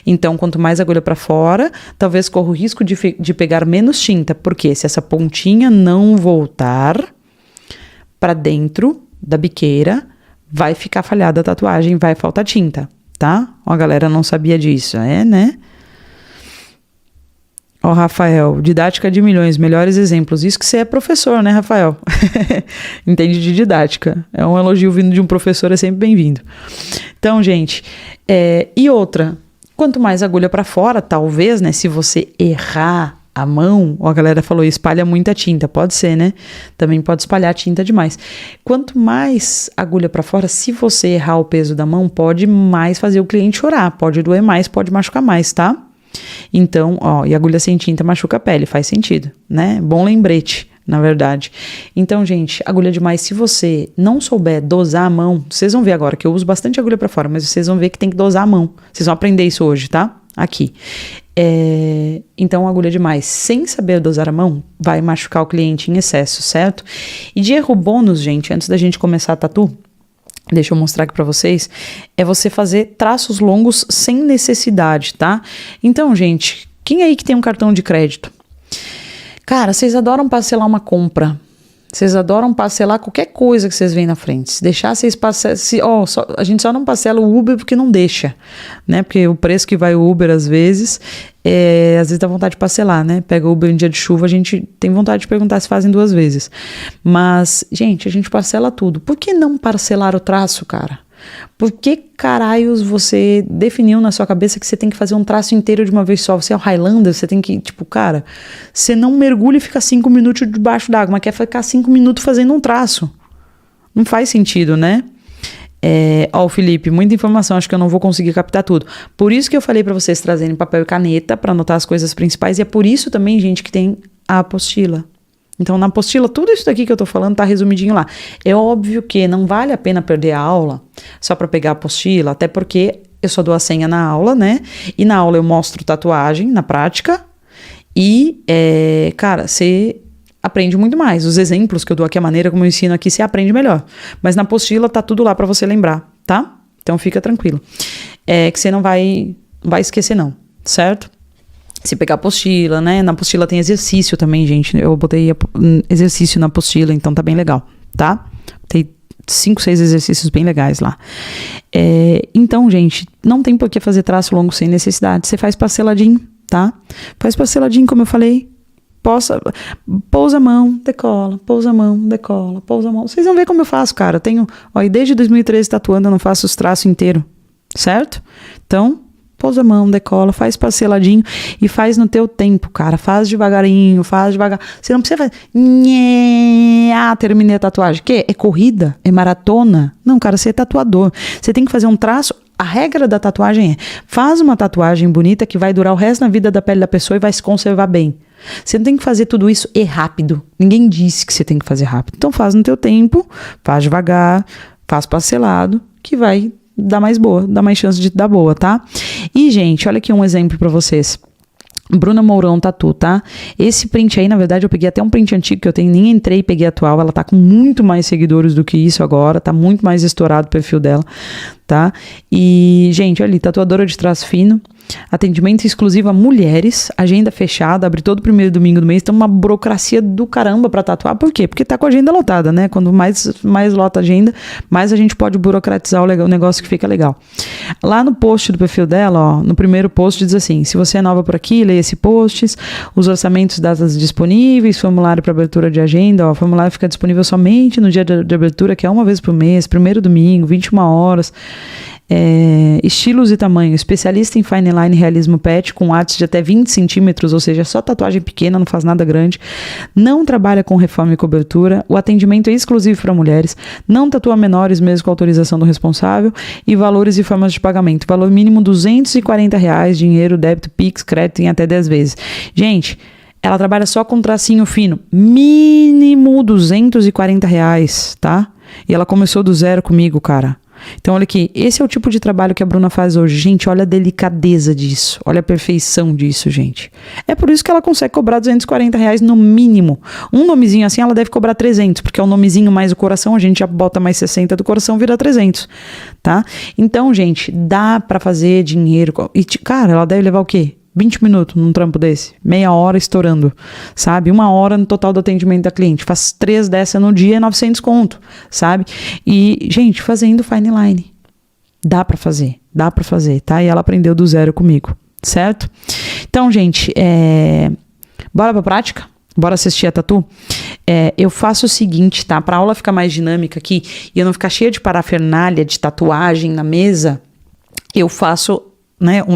Então, quanto mais agulha pra fora, talvez corra o risco de pegar menos tinta. Porque se essa pontinha não voltar para dentro da biqueira, vai ficar falhada a tatuagem, vai faltar tinta, tá? Ó, a galera não sabia disso, né? Ó, Rafael, didática de milhões, melhores exemplos. Isso que você é professor, né, Rafael? Entende de didática. É um elogio vindo de um professor, é sempre bem-vindo. Então, gente, e outra, quanto mais agulha para fora, talvez, né, se você errar a mão, a galera falou, espalha muita tinta, pode ser, né? Também pode espalhar tinta demais. Quanto mais agulha para fora, se você errar o peso da mão, pode mais fazer o cliente chorar, pode doer mais, pode machucar mais, tá? Então, ó, e agulha sem tinta machuca a pele, faz sentido, né? Bom lembrete, na verdade. Então, gente, agulha demais, se você não souber dosar a mão, vocês vão ver agora que eu uso bastante agulha para fora, mas vocês vão ver que tem que dosar a mão. Vocês vão aprender isso hoje, tá? Aqui. Então, agulha demais, sem saber dosar a mão, vai machucar o cliente em excesso, certo? E de erro bônus, gente, antes da gente começar a tatu, deixa eu mostrar aqui pra vocês, é você fazer traços longos sem necessidade, tá? Então, gente, quem aí que tem um cartão de crédito? Cara, vocês adoram parcelar uma compra. Vocês adoram parcelar qualquer coisa que vocês veem na frente. Se deixar, vocês parcelam. A gente só não parcela o Uber porque não deixa, né? Porque o preço que vai o Uber, às vezes dá vontade de parcelar, né? Pega o Uber em dia de chuva, a gente tem vontade de perguntar se fazem 2 vezes. Mas, gente, a gente parcela tudo. Por que não parcelar o traço, cara? Por que caralhos você definiu na sua cabeça que você tem que fazer um traço inteiro de uma vez só? Você é o Highlander, você tem que, cara, você não mergulha e fica 5 minutos debaixo d'água, mas quer ficar 5 minutos fazendo um traço. Não faz sentido, né? Ó, Felipe, muita informação, acho que eu não vou conseguir captar tudo. Por isso que eu falei pra vocês trazerem papel e caneta pra anotar as coisas principais, e é por isso também, gente, que tem a apostila. Então, na apostila, tudo isso daqui que eu tô falando tá resumidinho lá. É óbvio que não vale a pena perder a aula só pra pegar a apostila, até porque eu só dou a senha na aula, né? E na aula eu mostro tatuagem na prática e, cara, você aprende muito mais. Os exemplos que eu dou aqui, a maneira como eu ensino aqui, você aprende melhor. Mas na apostila tá tudo lá pra você lembrar, tá? Então, fica tranquilo. Que você não vai esquecer não, certo? Se pegar a apostila, né? Na apostila tem exercício também, gente. Eu botei exercício na apostila, então tá bem legal, tá? Tem 5, 6 exercícios bem legais lá. Então, gente, não tem por que fazer traço longo sem necessidade. Você faz parceladinho, tá? Faz parceladinho, como eu falei. Pousa a mão, decola, pousa a mão, decola, pousa a mão. Vocês vão ver como eu faço, cara. Eu tenho, e desde 2013 tatuando, eu não faço os traços inteiros, certo? Então, pousa a mão, decola, faz parceladinho e faz no teu tempo, cara. Faz devagarinho, faz devagar. Você não precisa fazer... terminei a tatuagem. Que? É corrida? É maratona? Não, cara, você é tatuador. Você tem que fazer um traço. A regra da tatuagem faz uma tatuagem bonita que vai durar o resto da vida da pele da pessoa e vai se conservar bem. Você não tem que fazer tudo isso rápido. Ninguém disse que você tem que fazer rápido. Então faz no teu tempo, faz devagar, faz parcelado, que vai dar mais chance de dar boa, tá? E, gente, olha aqui um exemplo pra vocês. Bruna Mourão Tatu, tá? Esse print aí, na verdade, eu peguei até um print antigo que eu tenho, nem entrei e peguei atual. Ela tá com muito mais seguidores do que isso agora, tá muito mais estourado o perfil dela, tá? E, gente, olha ali, tatuadora de traço fino. Atendimento exclusivo a mulheres, agenda fechada, abre todo primeiro domingo do mês, então uma burocracia do caramba pra tatuar. Por quê? Porque tá com a agenda lotada, né? Quando mais lota a agenda, mais a gente pode burocratizar o negócio que fica legal. Lá no post do perfil dela, ó, no primeiro post diz assim: se você é nova por aqui, leia esse post, os orçamentos, datas disponíveis, formulário para abertura de agenda, ó, o formulário fica disponível somente no dia de abertura, que é uma vez por mês, primeiro domingo, 21 horas. Estilos e tamanho, especialista em fine line realismo pet, com artes de até 20 centímetros, ou seja, só tatuagem pequena, não faz nada grande, não trabalha com reforma e cobertura, o atendimento é exclusivo para mulheres, não tatua menores mesmo com autorização do responsável, e valores e formas de pagamento, valor mínimo R$240, dinheiro, débito, Pix, crédito em até 10 vezes. Gente, ela trabalha só com tracinho fino, mínimo R$240, tá? E ela começou do zero comigo, cara. Então, olha aqui, esse é o tipo de trabalho que a Bruna faz hoje. Gente, olha a delicadeza disso, olha a perfeição disso, gente. É por isso que ela consegue cobrar R$240 no mínimo. Um nomezinho assim, ela deve cobrar 300, porque é o nomezinho mais o coração, a gente já bota mais 60 do coração, vira 300, tá? Então, gente, dá pra fazer dinheiro. E, cara, ela deve levar o quê? 20 minutos num trampo desse, meia hora estourando, sabe? 1 hora no total do atendimento da cliente, faz 3 dessa no dia, 900 conto, sabe? E, gente, fazendo fine line, dá pra fazer, tá? E ela aprendeu do zero comigo, certo? Então, gente, bora pra prática? Bora assistir a tatu? Eu faço o seguinte, tá? Pra aula ficar mais dinâmica aqui, e eu não ficar cheia de parafernália, de tatuagem na mesa, eu faço...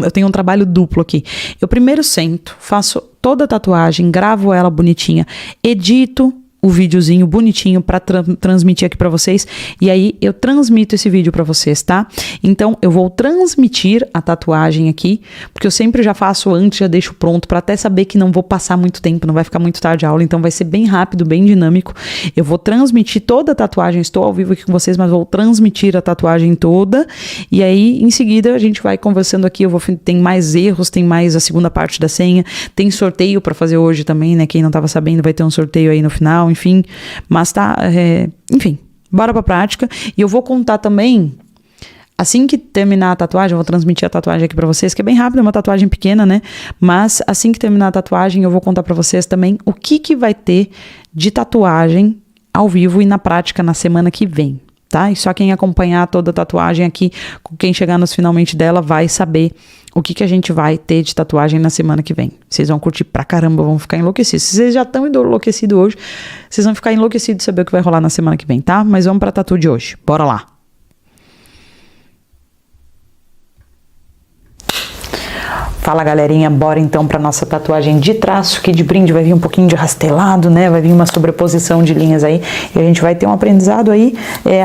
eu tenho um trabalho duplo aqui. Eu primeiro sento, faço toda a tatuagem, gravo ela bonitinha, edito o videozinho bonitinho para transmitir aqui para vocês, e aí eu transmito esse vídeo para vocês, tá? Então eu vou transmitir a tatuagem aqui, porque eu sempre já faço antes, já deixo pronto para até saber que não vou passar muito tempo, não vai ficar muito tarde a aula, então vai ser bem rápido, bem dinâmico. Eu vou transmitir toda a tatuagem, estou ao vivo aqui com vocês, mas vou transmitir a tatuagem toda, e aí em seguida a gente vai conversando aqui. Tem mais erros, tem mais a segunda parte da senha, tem sorteio para fazer hoje também, né? Quem não tava sabendo vai ter um sorteio aí no final, enfim, mas tá, enfim, bora pra prática. E eu vou contar também, assim que terminar a tatuagem, eu vou transmitir a tatuagem aqui pra vocês, que é bem rápido, é uma tatuagem pequena, né, mas assim que terminar a tatuagem, eu vou contar pra vocês também o que vai ter de tatuagem ao vivo e na prática na semana que vem, tá? E só quem acompanhar toda a tatuagem aqui, quem chegar nos finalmente dela, vai saber o que a gente vai ter de tatuagem na semana que vem. Vocês vão curtir pra caramba, vão ficar enlouquecidos. Se vocês já estão enlouquecidos hoje, vocês vão ficar enlouquecidos de saber o que vai rolar na semana que vem, tá? Mas vamos pra tatu de hoje. Bora lá! Fala, galerinha, bora então para nossa tatuagem de traço, que de brinde vai vir um pouquinho de rastelado, né, vai vir uma sobreposição de linhas aí, e a gente vai ter um aprendizado aí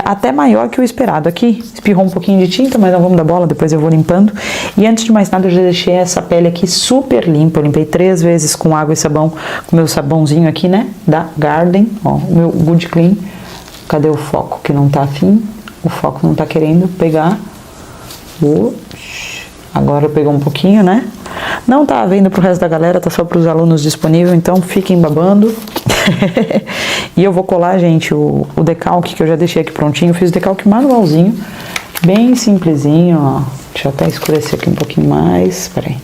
até maior que o esperado. Aqui espirrou um pouquinho de tinta, mas não vamos dar bola, depois eu vou limpando. E antes de mais nada, eu já deixei essa pele aqui super limpa, eu limpei 3 vezes com água e sabão, com meu sabãozinho aqui, né, da Garden, ó, o meu Good Clean. Cadê o foco que não tá afim? O foco não tá querendo pegar. Agora pegou um pouquinho, né? Não tá vendo pro resto da galera, tá só pros alunos disponível, então fiquem babando. E eu vou colar, gente, o decalque que eu já deixei aqui prontinho. Eu fiz o decalque manualzinho, bem simplesinho, ó. Deixa eu até escurecer aqui um pouquinho mais, peraí.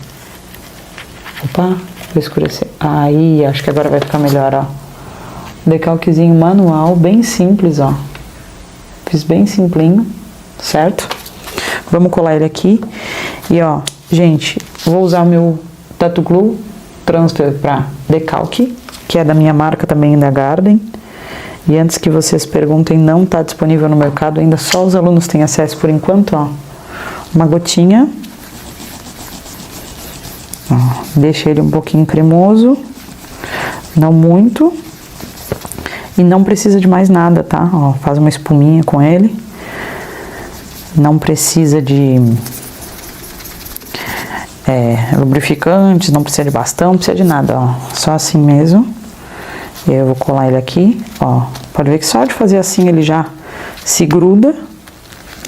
Opa, vou escurecer. Aí, acho que agora vai ficar melhor, ó. Decalquezinho manual, bem simples, ó. Fiz bem simplinho, certo? Vamos colar ele aqui. E ó, gente, vou usar o meu Tattoo Glue Transfer para decalque, que é da minha marca também, da Garden. E antes que vocês perguntem, não tá disponível no mercado ainda, só os alunos têm acesso por enquanto, ó. Uma gotinha. Ó, deixa ele um pouquinho cremoso, não muito. E não precisa de mais nada, tá? Ó, faz uma espuminha com ele. Não precisa de lubrificantes, não precisa de bastão, não precisa de nada, ó. Só assim mesmo. E aí eu vou colar ele aqui, ó. Pode ver que só de fazer assim ele já se gruda,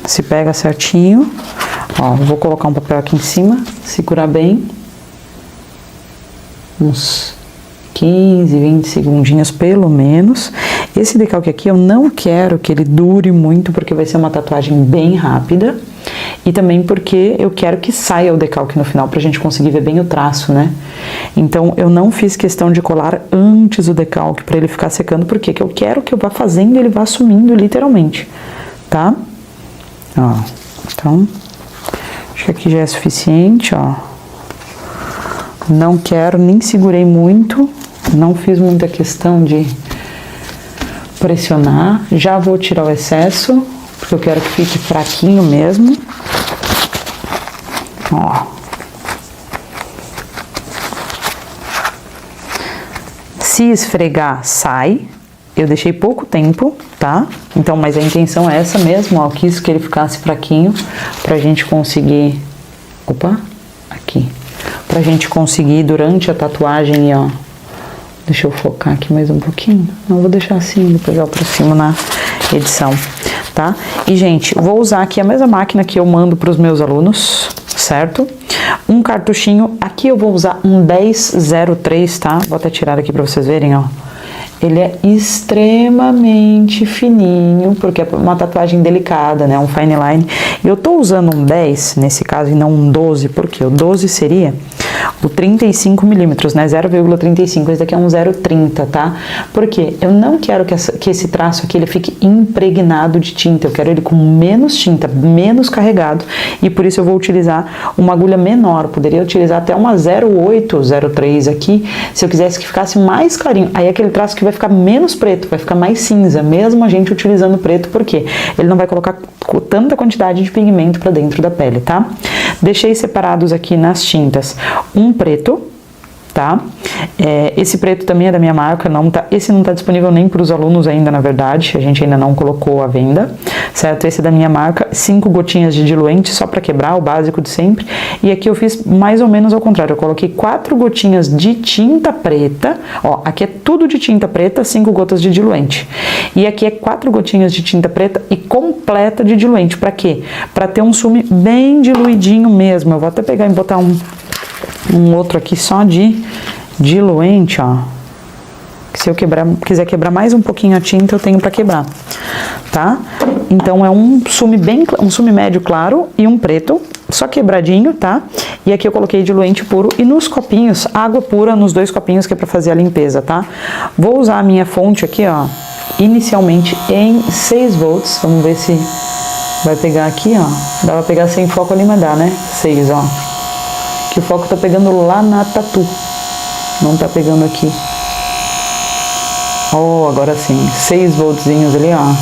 se pega certinho. Ó, vou colocar um papel aqui em cima, segurar bem. Uns 15, 20 segundinhos pelo menos. Esse decalque aqui eu não quero que ele dure muito, porque vai ser uma tatuagem bem rápida. e também porque eu quero que saia o decalque no final, pra gente conseguir ver bem o traço, né? Então, eu não fiz questão de colar antes o decalque pra ele ficar secando, porque eu quero que eu vá fazendo e ele vá sumindo literalmente, tá? Ó, então, acho que aqui já é suficiente, ó. Não quero, nem segurei muito, não fiz muita questão de pressionar. Já vou tirar o excesso, porque eu quero que fique fraquinho mesmo. Ó. Se esfregar, sai. Eu deixei pouco tempo, tá? Então, mas a intenção é essa mesmo, ó. Eu quis que ele ficasse fraquinho pra gente conseguir... Opa, aqui. Pra gente conseguir durante a tatuagem, ó. Deixa eu focar aqui mais um pouquinho. Não, vou deixar assim, depois eu aproximo na edição, tá? E, gente, vou usar aqui a mesma máquina que eu mando pros meus alunos, certo? Um cartuchinho, aqui eu vou usar um 1003, tá? Vou até tirar aqui pra vocês verem, ó. Ele é extremamente fininho, porque é uma tatuagem delicada, né? Um fine line. E eu tô usando um 10, nesse caso, e não um 12, porque o 12 seria o 35 milímetros, né? 0,35. Esse daqui é um 0,30, tá? Porque eu não quero que esse traço aqui ele fique impregnado de tinta. Eu quero ele com menos tinta, menos carregado. E por isso eu vou utilizar uma agulha menor. Poderia utilizar até uma 0,8, 0,3 aqui, se eu quisesse que ficasse mais clarinho. Aí aquele traço que vai ficar menos preto, vai ficar mais cinza, mesmo a gente utilizando preto, porque ele não vai colocar tanta quantidade de pigmento para dentro da pele, tá? Deixei separados aqui nas tintas um preto, tá? Esse preto também é da minha marca, esse não tá disponível nem para os alunos ainda, na verdade, a gente ainda não colocou à venda, certo? Esse é da minha marca, 5 gotinhas de diluente, só para quebrar, o básico de sempre. E aqui eu fiz mais ou menos ao contrário, eu coloquei 4 gotinhas de tinta preta, ó, aqui é tudo de tinta preta, 5 gotas de diluente. E aqui é 4 gotinhas de tinta preta e completa de diluente, para quê? Para ter um sume bem diluidinho mesmo. Eu vou até pegar e botar um outro aqui só de diluente, ó. Se eu quiser quebrar mais um pouquinho a tinta, eu tenho para quebrar, tá? Então é um sume médio claro e um preto, só quebradinho, tá? E aqui eu coloquei diluente puro e nos copinhos, água pura nos 2 copinhos que é para fazer a limpeza, tá? Vou usar a minha fonte aqui, ó, inicialmente em 6 volts. Vamos ver se vai pegar aqui, ó. Dá pra pegar sem foco ali, mas dá, né? 6, ó. Que o foco tá pegando lá na tatu, não tá pegando aqui. Oh, agora sim, 6 voltzinhos ali, ó.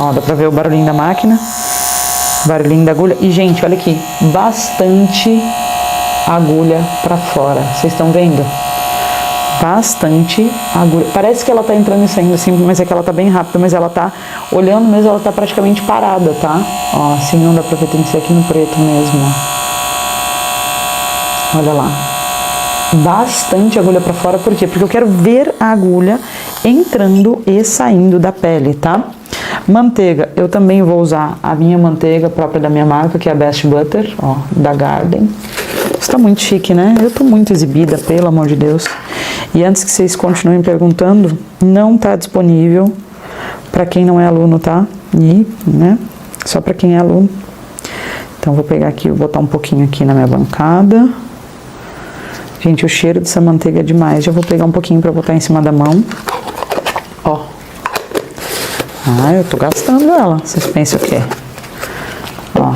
Ó, dá pra ver o barulhinho da máquina, barulhinho da agulha. E, gente, olha aqui, bastante agulha pra fora. Vocês estão vendo? Bastante agulha. Parece que ela tá entrando e saindo assim, mas é que ela tá bem rápida, mas ela tá olhando mesmo, ela tá praticamente parada, tá? Ó, assim não dá pra ver, tem que ser aqui no preto mesmo, ó. Olha lá. Bastante agulha pra fora, por quê? Porque eu quero ver a agulha entrando e saindo da pele, tá? Manteiga, eu também vou usar a minha manteiga própria da minha marca, que é a Best Butter, ó, da Garden. Está muito chique, né? Eu tô muito exibida, pelo amor de Deus. E antes que vocês continuem perguntando, não tá disponível para quem não é aluno, tá? E, né? Só para quem é aluno. Então, vou pegar aqui, vou botar um pouquinho aqui na minha bancada. Gente, o cheiro dessa manteiga é demais. Já vou pegar um pouquinho para botar em cima da mão. Ó. Ah, eu tô gastando ela. Vocês pensam o quê? Ó.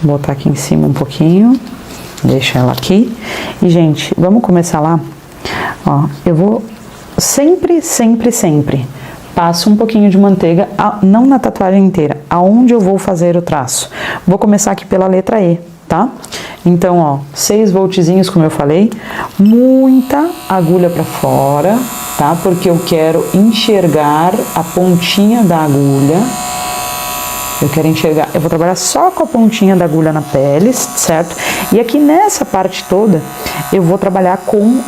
Vou botar aqui em cima um pouquinho. Deixa ela aqui. E, gente, vamos começar lá? Ó, eu vou sempre passo um pouquinho de manteiga, não na tatuagem inteira, aonde eu vou fazer o traço. Vou começar aqui pela letra E, tá? Então, ó, 6 voltzinhos, como eu falei, muita agulha pra fora, tá? Porque eu quero enxergar a pontinha da agulha. Eu quero enxergar, eu vou trabalhar só com a pontinha da agulha na pele, certo? E aqui nessa parte toda, eu vou trabalhar com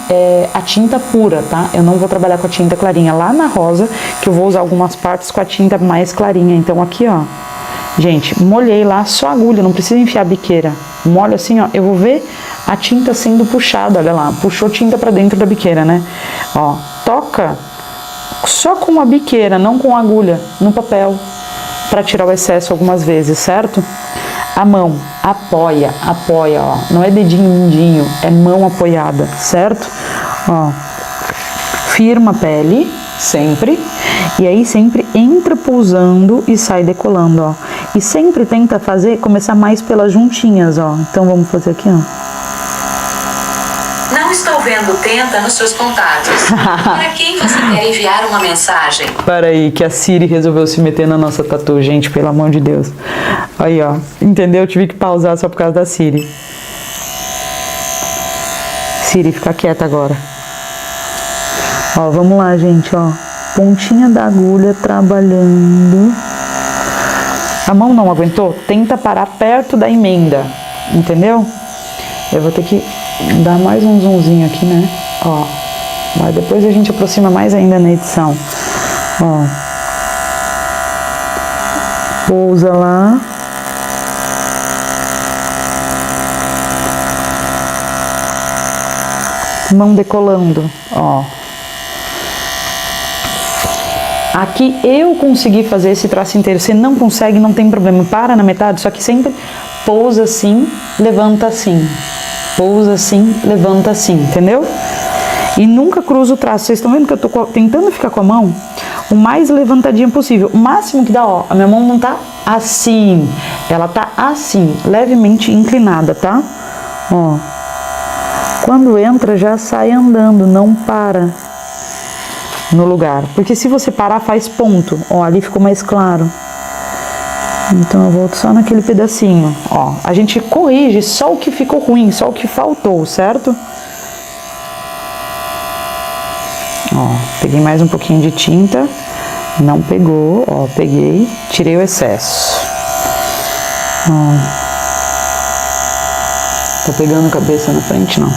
a tinta pura, tá? Eu não vou trabalhar com a tinta clarinha. Lá na rosa, que eu vou usar algumas partes com a tinta mais clarinha. Então aqui, ó, gente, molhei lá só a agulha, não precisa enfiar a biqueira. Molho assim, ó, eu vou ver a tinta sendo puxada, olha lá. Puxou tinta pra dentro da biqueira, né? Ó, toca só com a biqueira, não com a agulha, no papel. para tirar o excesso algumas vezes, certo? A mão, apoia, ó. Não é dedinho mindinho, é mão apoiada, certo? Ó. Firma a pele, sempre. E aí sempre entra pousando e sai decolando, ó. E sempre tenta começar mais pelas juntinhas, ó. Então vamos fazer aqui, ó. Não estou vendo, tenta nos seus contatos. Para quem você quer enviar uma mensagem? Para aí, que a Siri resolveu se meter na nossa tatu, gente, pelo amor de Deus. Aí, ó, entendeu? Eu tive que pausar só por causa da Siri. Siri, fica quieta agora. Ó, vamos lá, gente, ó. Pontinha da agulha trabalhando. A mão não aguentou? Tenta parar perto da emenda, entendeu? Eu vou ter que dar mais um zoomzinho aqui, né? Ó, mas depois a gente aproxima mais ainda na edição. Ó, pousa lá. Mão decolando, ó. Aqui eu consegui fazer esse traço inteiro. Você não consegue, não tem problema. Para na metade, só que sempre pousa assim, levanta assim. Pousa assim, levanta assim, entendeu? E nunca cruza o traço. Vocês estão vendo que eu tô tentando ficar com a mão o mais levantadinha possível. O máximo que dá, ó, a minha mão não tá assim. Ela tá assim, levemente inclinada, tá? Ó. Quando entra, já sai andando, não para no lugar. Porque se você parar, faz ponto. Ó, ali ficou mais claro. Então eu volto só naquele pedacinho, ó. A gente corrige só o que ficou ruim, só o que faltou, certo? Ó, peguei mais um pouquinho de tinta, não pegou, ó, peguei, tirei o excesso. Ó. Tá pegando cabeça na frente, não.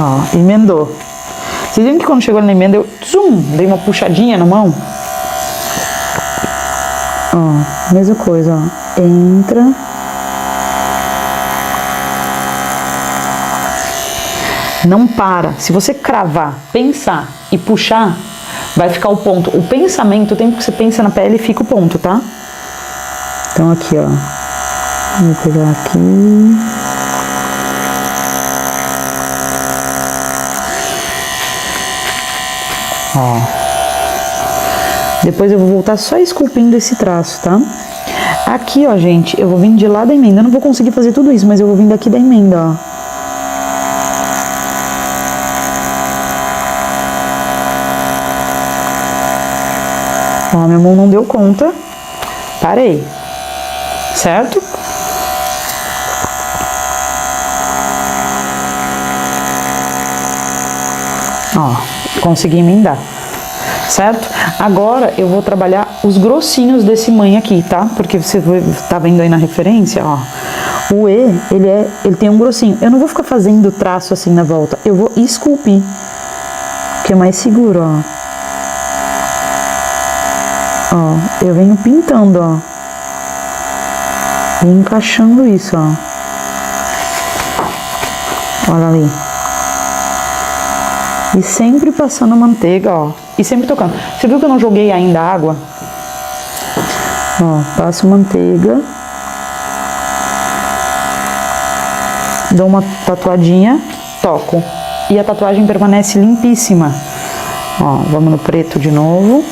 Ó, emendou. Vocês viram que quando chegou na emenda eu dei uma puxadinha na mão? Ó, mesma coisa, ó. Entra. Não para. Se você cravar, pensar e puxar, vai ficar o ponto. O pensamento, o tempo que você pensa na pele, fica o ponto, tá? Então aqui, ó. Vou pegar aqui. Ó. Depois eu vou voltar só esculpindo esse traço, tá? Aqui, ó, gente, eu vou vir de lá da emenda. Eu não vou conseguir fazer tudo isso, mas eu vou vir daqui da emenda, ó. Ó, minha mão não deu conta. Parei. Certo? Ó, consegui emendar. Certo? Agora eu vou trabalhar os grossinhos desse mãe aqui, tá? Porque você tá vendo aí na referência, ó. O E, ele tem um grossinho. Eu não vou ficar fazendo traço assim na volta. Eu vou esculpir. Que é mais seguro, ó. Ó, eu venho pintando, ó. E encaixando isso, ó. Olha ali. E sempre passando manteiga, ó. E sempre tocando. Você viu que eu não joguei ainda água? Ó, passo manteiga. Dou uma tatuadinha, toco. E a tatuagem permanece limpíssima. Ó, vamos no preto de novo.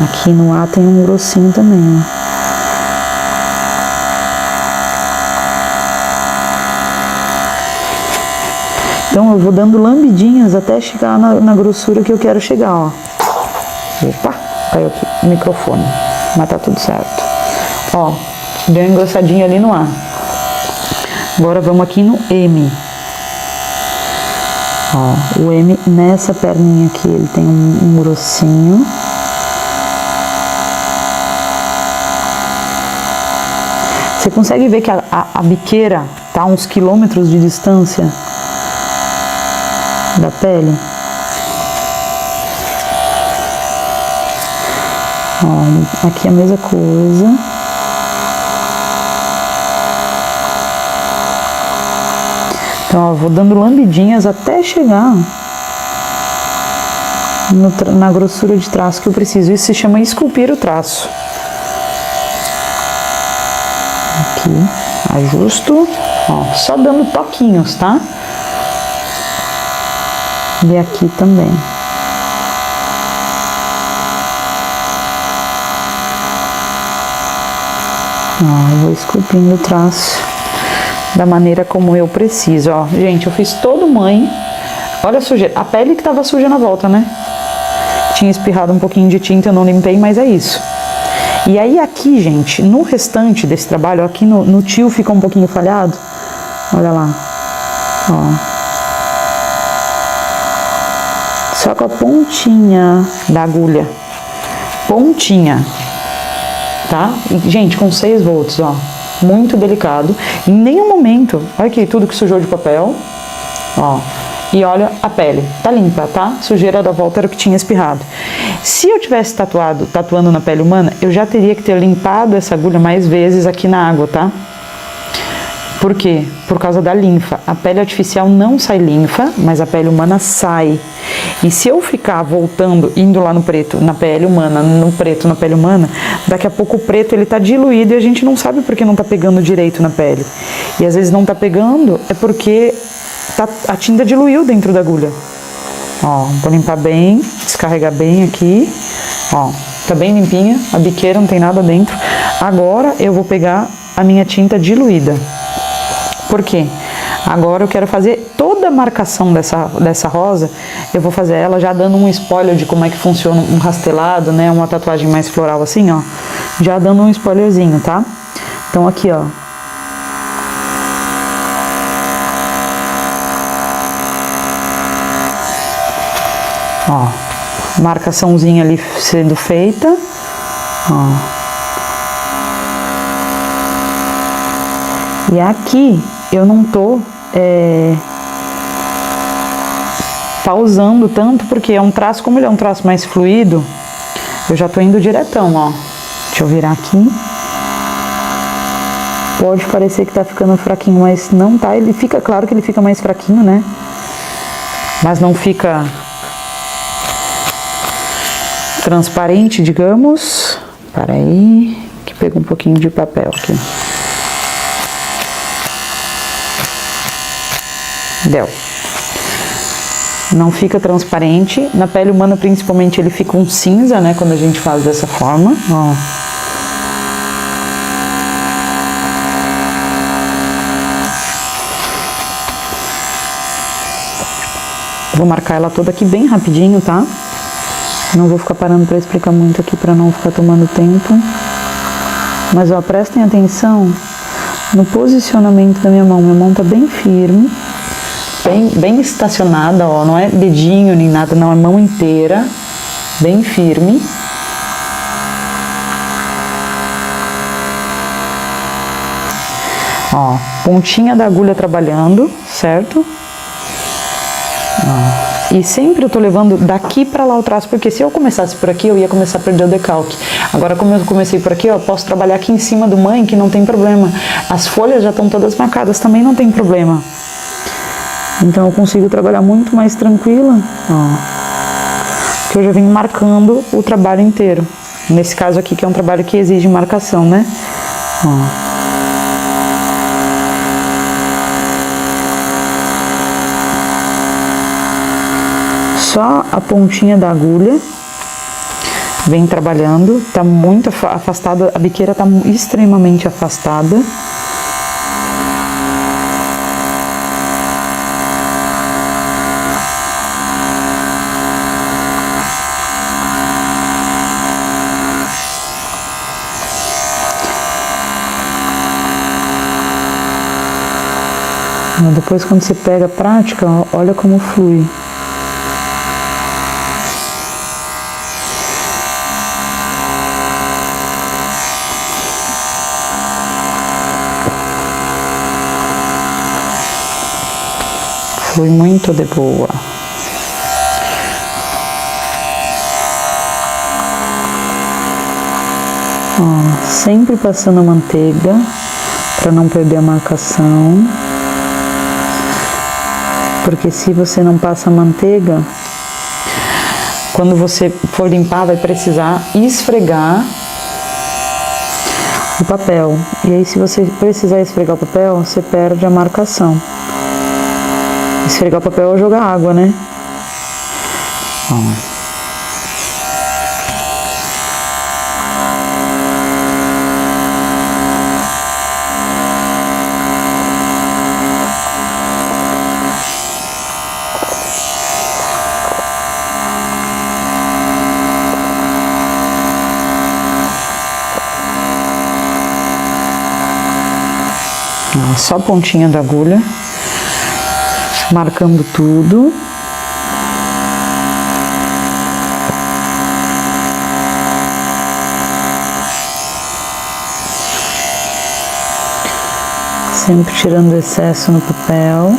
Aqui no A tem um grossinho também, ó. Então eu vou dando lambidinhas até chegar na grossura que eu quero chegar, ó. Opa, caiu aqui o microfone, mas tá tudo certo. Ó, deu uma engrossadinha ali no A. Agora vamos aqui no M. Ó, o M nessa perninha aqui, ele tem um grossinho. Você consegue ver que a biqueira tá a uns quilômetros de distância da pele? Ó, aqui a mesma coisa. Então, ó, vou dando lambidinhas até chegar na grossura de traço que eu preciso. Isso se chama esculpir o traço. Aqui, ajusto, ó, só dando toquinhos, tá? E aqui também. Ó, vou esculpindo o traço da maneira como eu preciso, ó. Gente, eu fiz todo mãe. Olha a sujeira. A pele que tava suja na volta, né? Tinha espirrado um pouquinho de tinta, eu não limpei, mas é isso. E aí aqui, gente, no restante desse trabalho, aqui no tio fica um pouquinho falhado. Olha lá. Ó. Só com a pontinha da agulha. Pontinha. Tá? E, gente, com 6 volts, ó. Muito delicado. Em nenhum momento, olha aqui tudo que sujou de papel. Ó. E olha a pele, tá limpa, tá? Sujeira da volta era o que tinha espirrado. Se eu tivesse tatuando na pele humana, eu já teria que ter limpado essa agulha mais vezes aqui na água, tá? Por quê? Por causa da linfa. A pele artificial não sai linfa, mas a pele humana sai. E se eu ficar voltando, indo lá no preto, na pele humana, no preto, na pele humana, daqui a pouco o preto ele tá diluído e a gente não sabe porque não tá pegando direito na pele. E às vezes não tá pegando é porque a tinta diluiu dentro da agulha. Ó, vou limpar bem, descarregar bem aqui. Ó, tá bem limpinha, a biqueira não tem nada dentro. Agora eu vou pegar a minha tinta diluída. Por quê? Agora eu quero fazer toda a marcação dessa rosa, eu vou fazer ela já dando um spoiler de como é que funciona um rastelado, né? Uma tatuagem mais floral assim, ó. Já dando um spoilerzinho, tá? Então aqui, ó. Ó, marcaçãozinha ali sendo feita, ó. E aqui eu não tô pausando tanto, porque é um traço, como ele é um traço mais fluido, eu já tô indo diretão, ó. Deixa eu virar aqui. Pode parecer que tá ficando fraquinho, mas não tá. Ele fica, claro que ele fica mais fraquinho, né? Mas não fica transparente, digamos. Para aí, que pega um pouquinho de papel aqui. Deu. Não fica transparente. Na pele humana, principalmente, ele fica um cinza, né? Quando a gente faz dessa forma, ó. Vou marcar ela toda aqui bem rapidinho, tá? Não vou ficar parando para explicar muito aqui para não ficar tomando tempo. Mas, ó, prestem atenção no posicionamento da minha mão. Minha mão tá bem firme, bem estacionada, ó. Não é dedinho nem nada, não. É mão inteira, bem firme. Ó, pontinha da agulha trabalhando, certo? Ó. E sempre eu tô levando daqui pra lá o traço, porque se eu começasse por aqui, eu ia começar a perder o decalque. Agora, como eu comecei por aqui, eu posso trabalhar aqui em cima do mãe, que não tem problema. As folhas já estão todas marcadas, também não tem problema. Então, eu consigo trabalhar muito mais tranquila, ó. Porque eu já venho marcando o trabalho inteiro. Nesse caso aqui, que é um trabalho que exige marcação, né? Ó. Só a pontinha da agulha vem trabalhando, tá muito afastada, a biqueira tá extremamente afastada. Depois, quando você pega a prática, olha como flui. Flui muito de boa. Ó, sempre passando a manteiga para não perder a marcação. Porque se você não passa manteiga, quando você for limpar, vai precisar esfregar o papel. E aí, se você precisar esfregar o papel, você perde a marcação. Esfregar o papel é jogar água, né? Ó. Só a pontinha da agulha, marcando tudo. Sempre tirando o excesso no papel.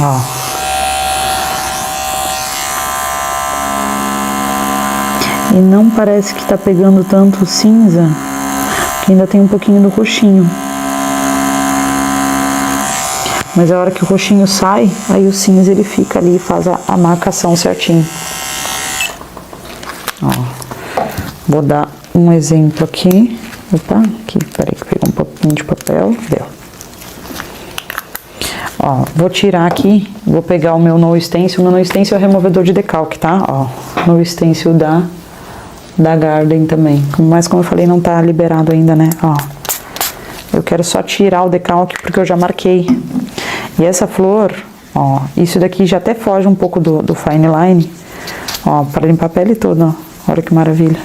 Ó. E não parece que tá pegando tanto cinza, que ainda tem um pouquinho do roxinho. Mas a hora que o roxinho sai, aí o cinza ele fica ali e faz a marcação certinho. Ó, vou dar um exemplo aqui. Opa, aqui, peraí que pegou um pouquinho de papel, deu. Ó, vou tirar aqui, vou pegar o meu No Stencil. O meu No Stencil é removedor de decalque, tá? Ó, No Stencil da Garden também. Mas como eu falei, não tá liberado ainda, né? Ó, eu quero só tirar o decalque porque eu já marquei. E essa flor, ó, isso daqui já até foge um pouco do fine line. Ó, para limpar a pele toda, ó. Olha que maravilha.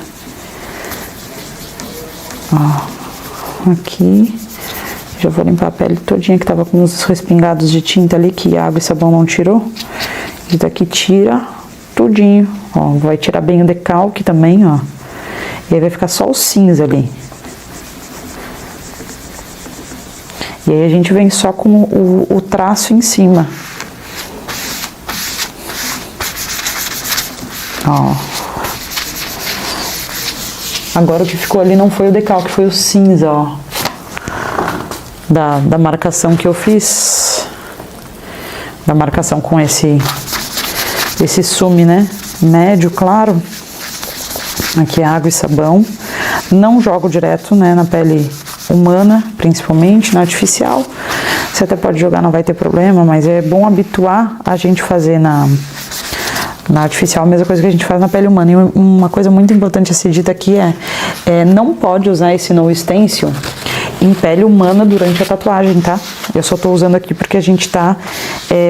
Ó, aqui. Já vou limpar a pele todinha que tava com uns respingados de tinta ali que água e sabão não tirou. Isso daqui tira tudinho. Ó, vai tirar bem o decalque também, ó. E aí vai ficar só o cinza ali. E aí a gente vem só com o traço em cima. Ó. Agora o que ficou ali não foi o decalque, foi o cinza, ó. Da marcação que eu fiz. Da marcação com esse sume, né? Médio, claro. Aqui é água e sabão. Não jogo direto, né, na pele humana, principalmente, na artificial. Você até pode jogar, não vai ter problema, mas é bom habituar a gente fazer na artificial a mesma coisa que a gente faz na pele humana. E uma coisa muito importante a ser dita aqui é não pode usar esse No Stencil em pele humana durante a tatuagem, tá? Eu só tô usando aqui porque a gente tá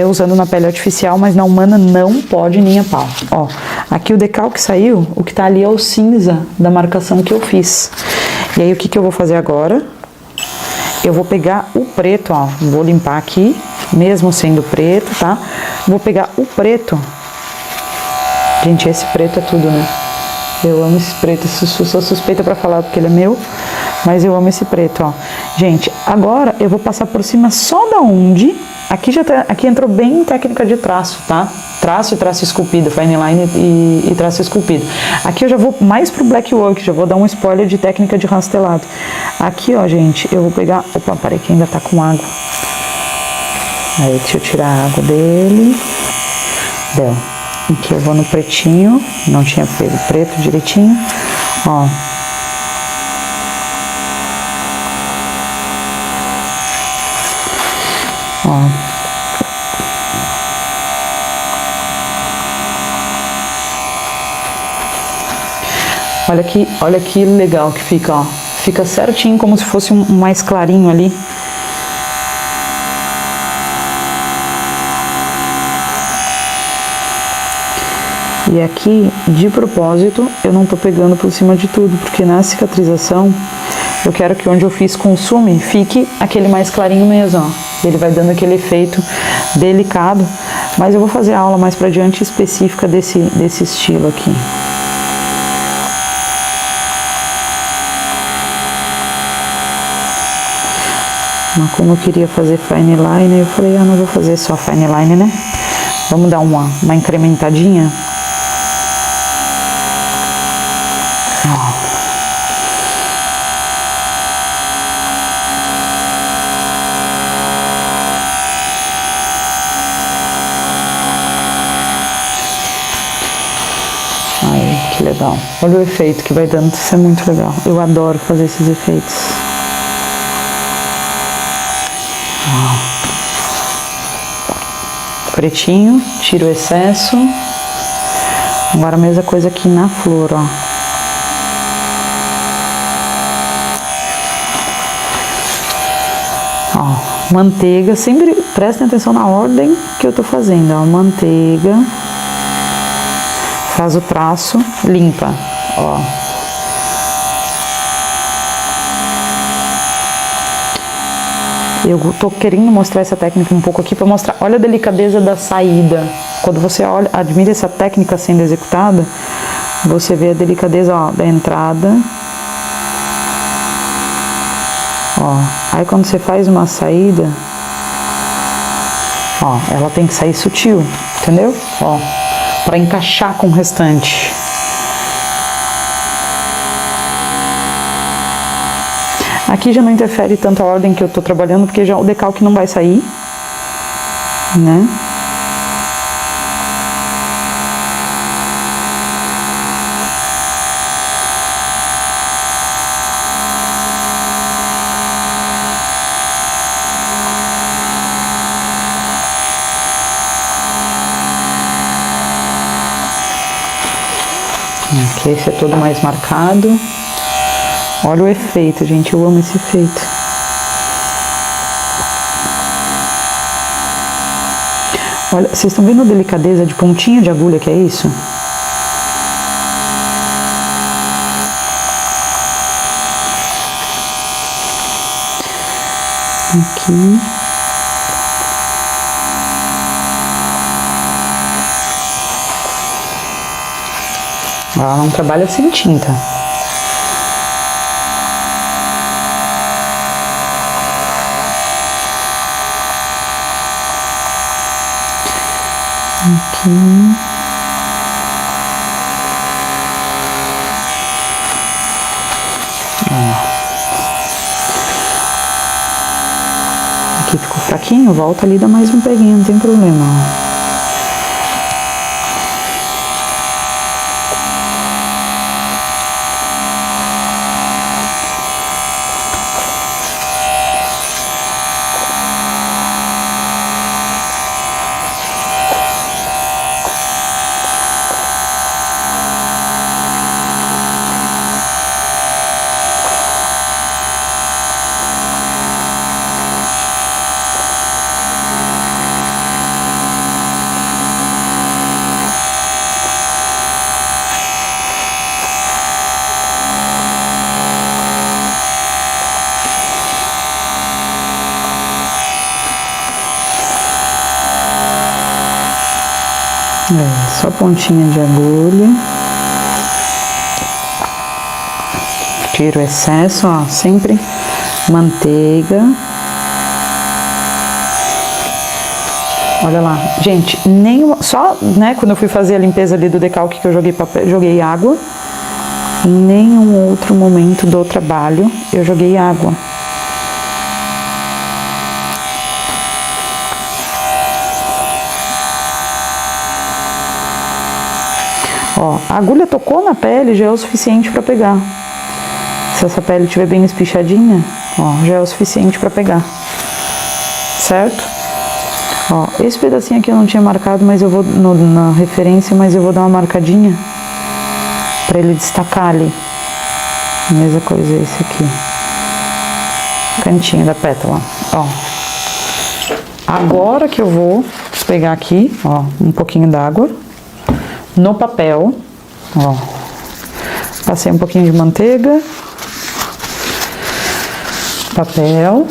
usando na pele artificial, mas na humana não pode nem a pau. Ó, aqui o decalque saiu, o que tá ali é o cinza da marcação que eu fiz. E aí o que eu vou fazer agora? Eu vou pegar o preto, ó, vou limpar aqui, mesmo sendo preto, tá? Vou pegar o preto. Gente, esse preto é tudo, né? Eu amo esse preto, sou suspeita pra falar porque ele é meu, mas eu amo esse preto, ó. Gente, agora eu vou passar por cima só da onde, aqui entrou bem em técnica de traço, tá? Traço e traço esculpido, fine line e traço esculpido. Aqui eu já vou mais pro black work, já vou dar um spoiler de técnica de rastelado. Aqui, ó, gente, eu vou pegar, opa, parei que ainda tá com água. Aí, deixa eu tirar a água dele. Deu. Aqui eu vou no pretinho, não tinha pego preto direitinho, ó. Ó. Olha que legal que fica, ó. Fica certinho como se fosse um mais clarinho ali. E aqui, de propósito, eu não tô pegando por cima de tudo, porque na cicatrização, eu quero que onde eu fiz consume, fique aquele mais clarinho mesmo, ó. Ele vai dando aquele efeito delicado, mas eu vou fazer a aula mais pra diante específica desse estilo aqui. Mas como eu queria fazer fine line, eu falei, não vou fazer só fine line, né? Vamos dar uma incrementadinha. legal. Olha o efeito que vai dando, isso é muito legal. Eu adoro fazer esses efeitos. Pretinho, tiro o excesso. Agora a mesma coisa aqui na flor, ó. Ó, manteiga, sempre prestem atenção na ordem que eu tô fazendo, ó. Manteiga. Faz o traço, limpa, ó. Eu tô querendo mostrar essa técnica um pouco aqui para mostrar, olha a delicadeza da saída. Quando você olha, admira essa técnica sendo executada, você vê a delicadeza, ó, da entrada. Ó, aí quando você faz uma saída, ó, ela tem que sair sutil, entendeu? Ó, para encaixar com o restante. Aqui já não interfere tanto a ordem que eu tô trabalhando, porque já o decalque não vai sair, né? Aqui esse é todo mais marcado. Olha o efeito, gente, eu amo esse efeito. Olha, vocês estão vendo a delicadeza de pontinha de agulha que é isso? Aqui. Ela não trabalha sem tinta. Aqui. Aqui ficou fraquinho, volta ali, dá mais um peguinho, não tem problema. Só pontinha de agulha. Tiro o excesso, ó, sempre manteiga. Olha lá, gente, só, né, quando eu fui fazer a limpeza ali do decalque que eu joguei papel, joguei água. Em nenhum outro momento do trabalho eu joguei água. Ó, a agulha tocou na pele, já é o suficiente para pegar. Se essa pele estiver bem espichadinha, ó, já é o suficiente para pegar. Certo? Ó, esse pedacinho aqui eu não tinha marcado, mas eu vou na referência, mas eu vou dar uma marcadinha para ele destacar ali. A mesma coisa esse aqui. Cantinho da pétala, ó. Agora que eu vou pegar aqui, ó, um pouquinho d'água no papel, ó. Passei um pouquinho de manteiga, papel,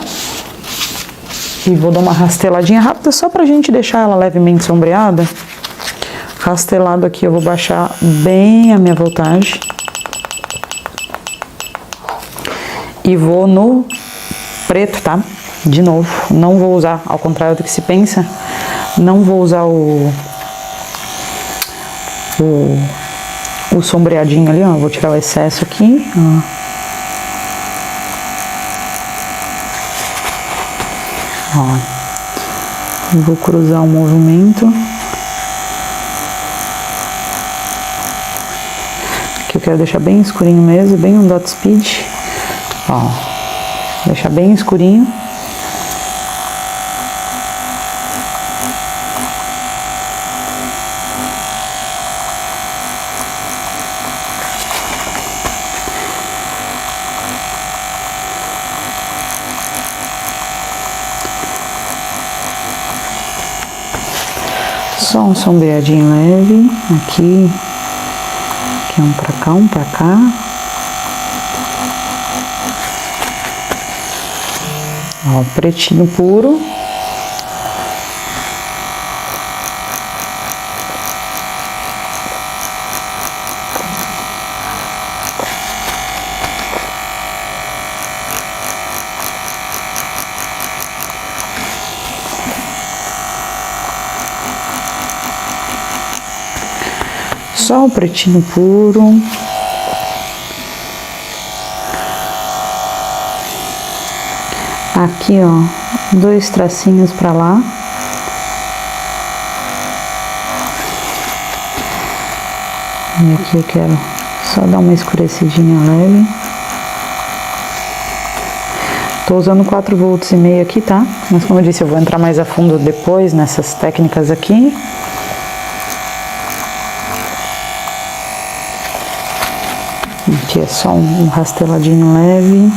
e vou dar uma rasteladinha rápida só pra gente deixar ela levemente sombreada. Rastelado aqui, eu vou baixar bem a minha voltagem e vou no preto, tá? De novo, não vou usar, ao contrário do que se pensa, não vou usar o sombreadinho ali, ó. Vou tirar o excesso aqui, ó. Ó. Vou cruzar o movimento. Que eu quero deixar bem escurinho mesmo, bem um dot speed. Ó, deixar bem escurinho. Só um sombreadinho leve, aqui um pra cá, um pra cá. Ó, pretinho puro. Só o pretinho puro. Aqui, ó, 2 tracinhos pra lá. E aqui eu quero só dar uma escurecidinha leve. Tô usando 4,5 volts aqui, tá? Mas como eu disse, eu vou entrar mais a fundo depois nessas técnicas aqui. Aqui é só um rasteladinho leve.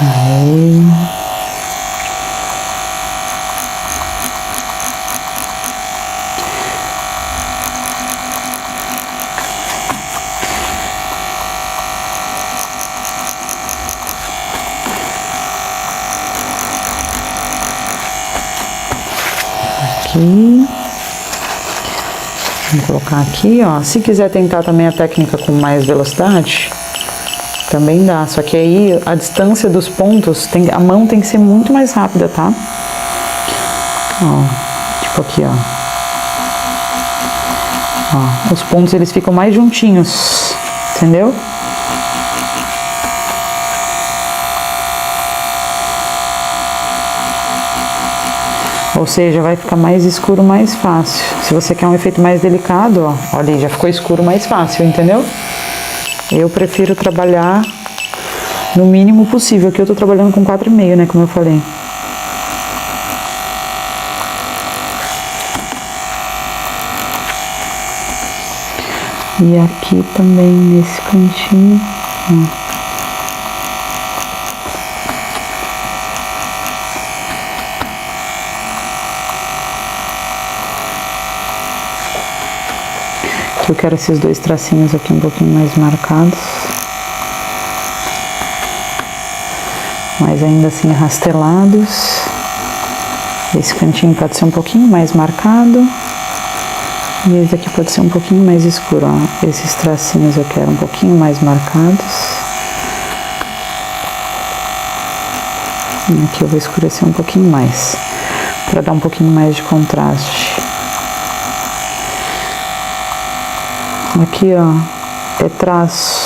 Aí. Aqui. Vou colocar aqui, ó. Se quiser tentar também a técnica com mais velocidade, também dá. Só que aí a distância dos pontos, a mão tem que ser muito mais rápida, tá? Ó, tipo aqui, ó. Ó, os pontos eles ficam mais juntinhos, entendeu? Ou seja, vai ficar mais escuro mais fácil. Se você quer um efeito mais delicado, ó, olha aí, já ficou escuro mais fácil, entendeu? Eu prefiro trabalhar no mínimo possível. Aqui eu tô trabalhando com 4,5, né, como eu falei. E aqui também, nesse cantinho, ó. Eu quero esses 2 tracinhos aqui um pouquinho mais marcados. Mas ainda assim rastelados. Esse cantinho pode ser um pouquinho mais marcado. E esse aqui pode ser um pouquinho mais escuro, ó. Esses tracinhos eu quero um pouquinho mais marcados. E aqui eu vou escurecer um pouquinho mais, para dar um pouquinho mais de contraste. Aqui, ó, é traço.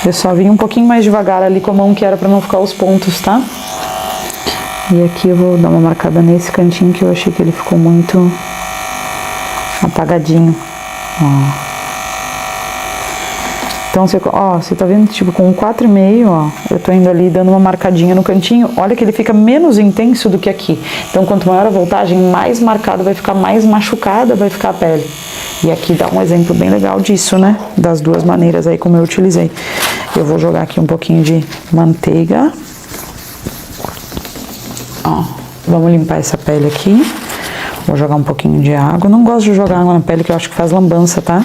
Eu só vim um pouquinho mais devagar ali com a mão, que era pra não ficar os pontos, tá? E aqui eu vou dar uma marcada nesse cantinho que eu achei que ele ficou muito apagadinho, ó. Então, você tá vendo, tipo, com 4,5, ó, eu tô indo ali dando uma marcadinha no cantinho. Olha que ele fica menos intenso do que aqui. Então, quanto maior a voltagem, mais marcado vai ficar, mais machucada vai ficar a pele. E aqui dá um exemplo bem legal disso, né? Das duas maneiras aí como eu utilizei. Eu vou jogar aqui um pouquinho de manteiga. Ó, vamos limpar essa pele aqui. Vou jogar um pouquinho de água. Não gosto de jogar água na pele, que eu acho que faz lambança, tá?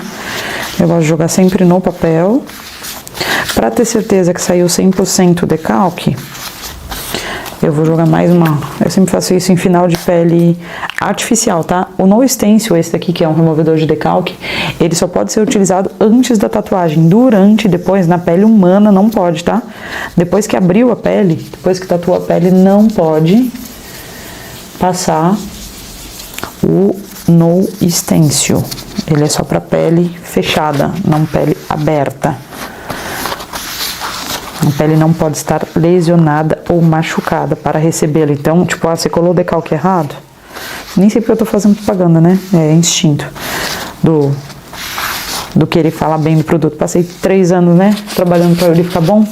Eu gosto de jogar sempre no papel. Pra ter certeza que saiu 100% decalque, eu vou jogar mais uma... Eu sempre faço isso em final de pele artificial, tá? O No Stencil, esse daqui, que é um removedor de decalque, ele só pode ser utilizado antes da tatuagem. Durante, depois, na pele humana, não pode, tá? Depois que abriu a pele, depois que tatuou a pele, não pode passar o No Stencil. Ele é só para pele fechada, não pele aberta. A pele não pode estar lesionada ou machucada para recebê-lo. Então, tipo, você colou o decalque errado. Nem sei porque eu tô fazendo propaganda, né? É instinto do querer falar bem do produto. Passei 3 anos, né? Trabalhando para ele ficar bom.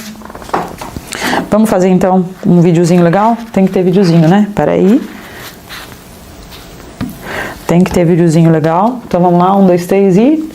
Vamos fazer, então, um videozinho legal? Tem que ter videozinho, né? Peraí. Tem que ter videozinho legal. Então, vamos lá. 1, 2, 3 e...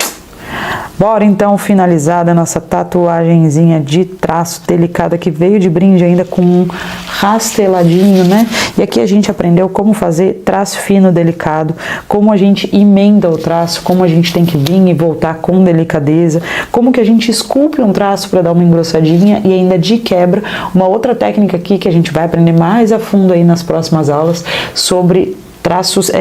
Bora então finalizar a nossa tatuagenzinha de traço delicada que veio de brinde ainda com um rasteladinho, né? E aqui a gente aprendeu como fazer traço fino delicado, como a gente emenda o traço, como a gente tem que vir e voltar com delicadeza, como que a gente esculpe um traço para dar uma engrossadinha e ainda de quebra, uma outra técnica aqui que a gente vai aprender mais a fundo aí nas próximas aulas sobre traços...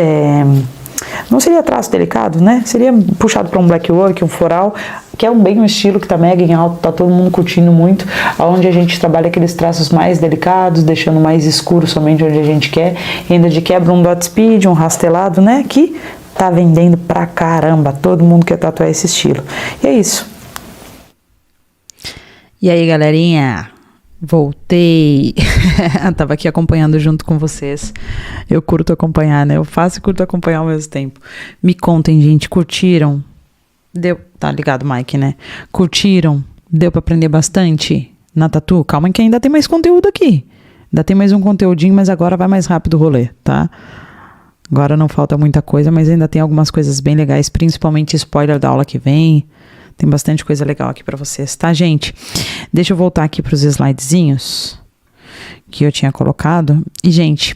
Não seria traço delicado, né? Seria puxado para um blackwork, um floral, que é bem um estilo que tá mega em alta, tá todo mundo curtindo muito, onde a gente trabalha aqueles traços mais delicados, deixando mais escuro somente onde a gente quer, e ainda de quebra um dot speed, um rastelado, né? Que tá vendendo pra caramba, todo mundo quer tatuar esse estilo. E é isso. E aí, galerinha? Voltei. Tava aqui acompanhando junto com vocês. Eu curto acompanhar, né? Eu faço e curto acompanhar ao mesmo tempo. Me contem, gente, curtiram? Deu? Tá ligado, Mike, né? Curtiram? Deu pra aprender bastante na tatu? Calma que ainda tem mais conteúdo aqui. Ainda tem mais um conteúdinho, mas agora vai mais rápido o rolê, tá? Agora não falta muita coisa, mas ainda tem algumas coisas bem legais, principalmente spoiler da aula que vem. Tem bastante coisa legal aqui pra vocês, tá, gente? Deixa eu voltar aqui pros slidezinhos que eu tinha colocado. E, gente,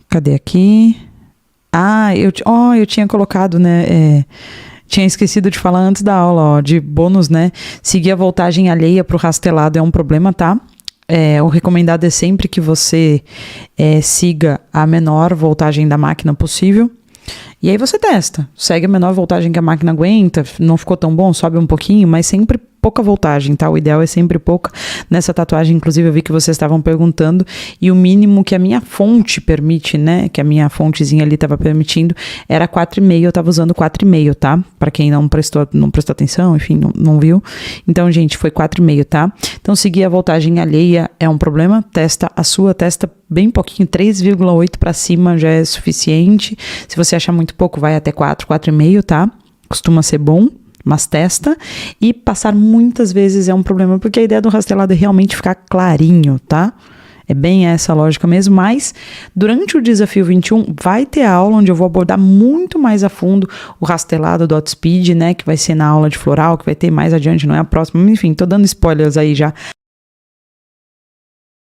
cadê aqui? Ah, eu tinha colocado, né? Tinha esquecido de falar antes da aula, ó, de bônus, né? Seguir a voltagem alheia pro rastelado é um problema, tá? O recomendado é sempre que você siga a menor voltagem da máquina possível. E aí você testa, segue a menor voltagem que a máquina aguenta, não ficou tão bom, sobe um pouquinho, mas sempre pouca voltagem, tá? O ideal é sempre pouca. Nessa tatuagem, inclusive, eu vi que vocês estavam perguntando, e o mínimo que a minha fonte permite, né, que a minha fontezinha ali estava permitindo, era 4,5, eu tava usando 4,5, tá? Pra quem não prestou atenção, enfim, não viu. Então, gente, foi 4,5, tá? Então, seguir a voltagem alheia é um problema, testa a sua, testa bem pouquinho, 3,8 para cima já é suficiente. Se você achar muito pouco, vai até 4, 4,5, tá? Costuma ser bom, mas testa. E passar muitas vezes é um problema, porque a ideia do rastelado é realmente ficar clarinho, tá? É bem essa a lógica mesmo, mas durante o Desafio 21 vai ter aula onde eu vou abordar muito mais a fundo o rastelado dot speed, né? Que vai ser na aula de floral, que vai ter mais adiante, não é a próxima. Enfim, tô dando spoilers aí já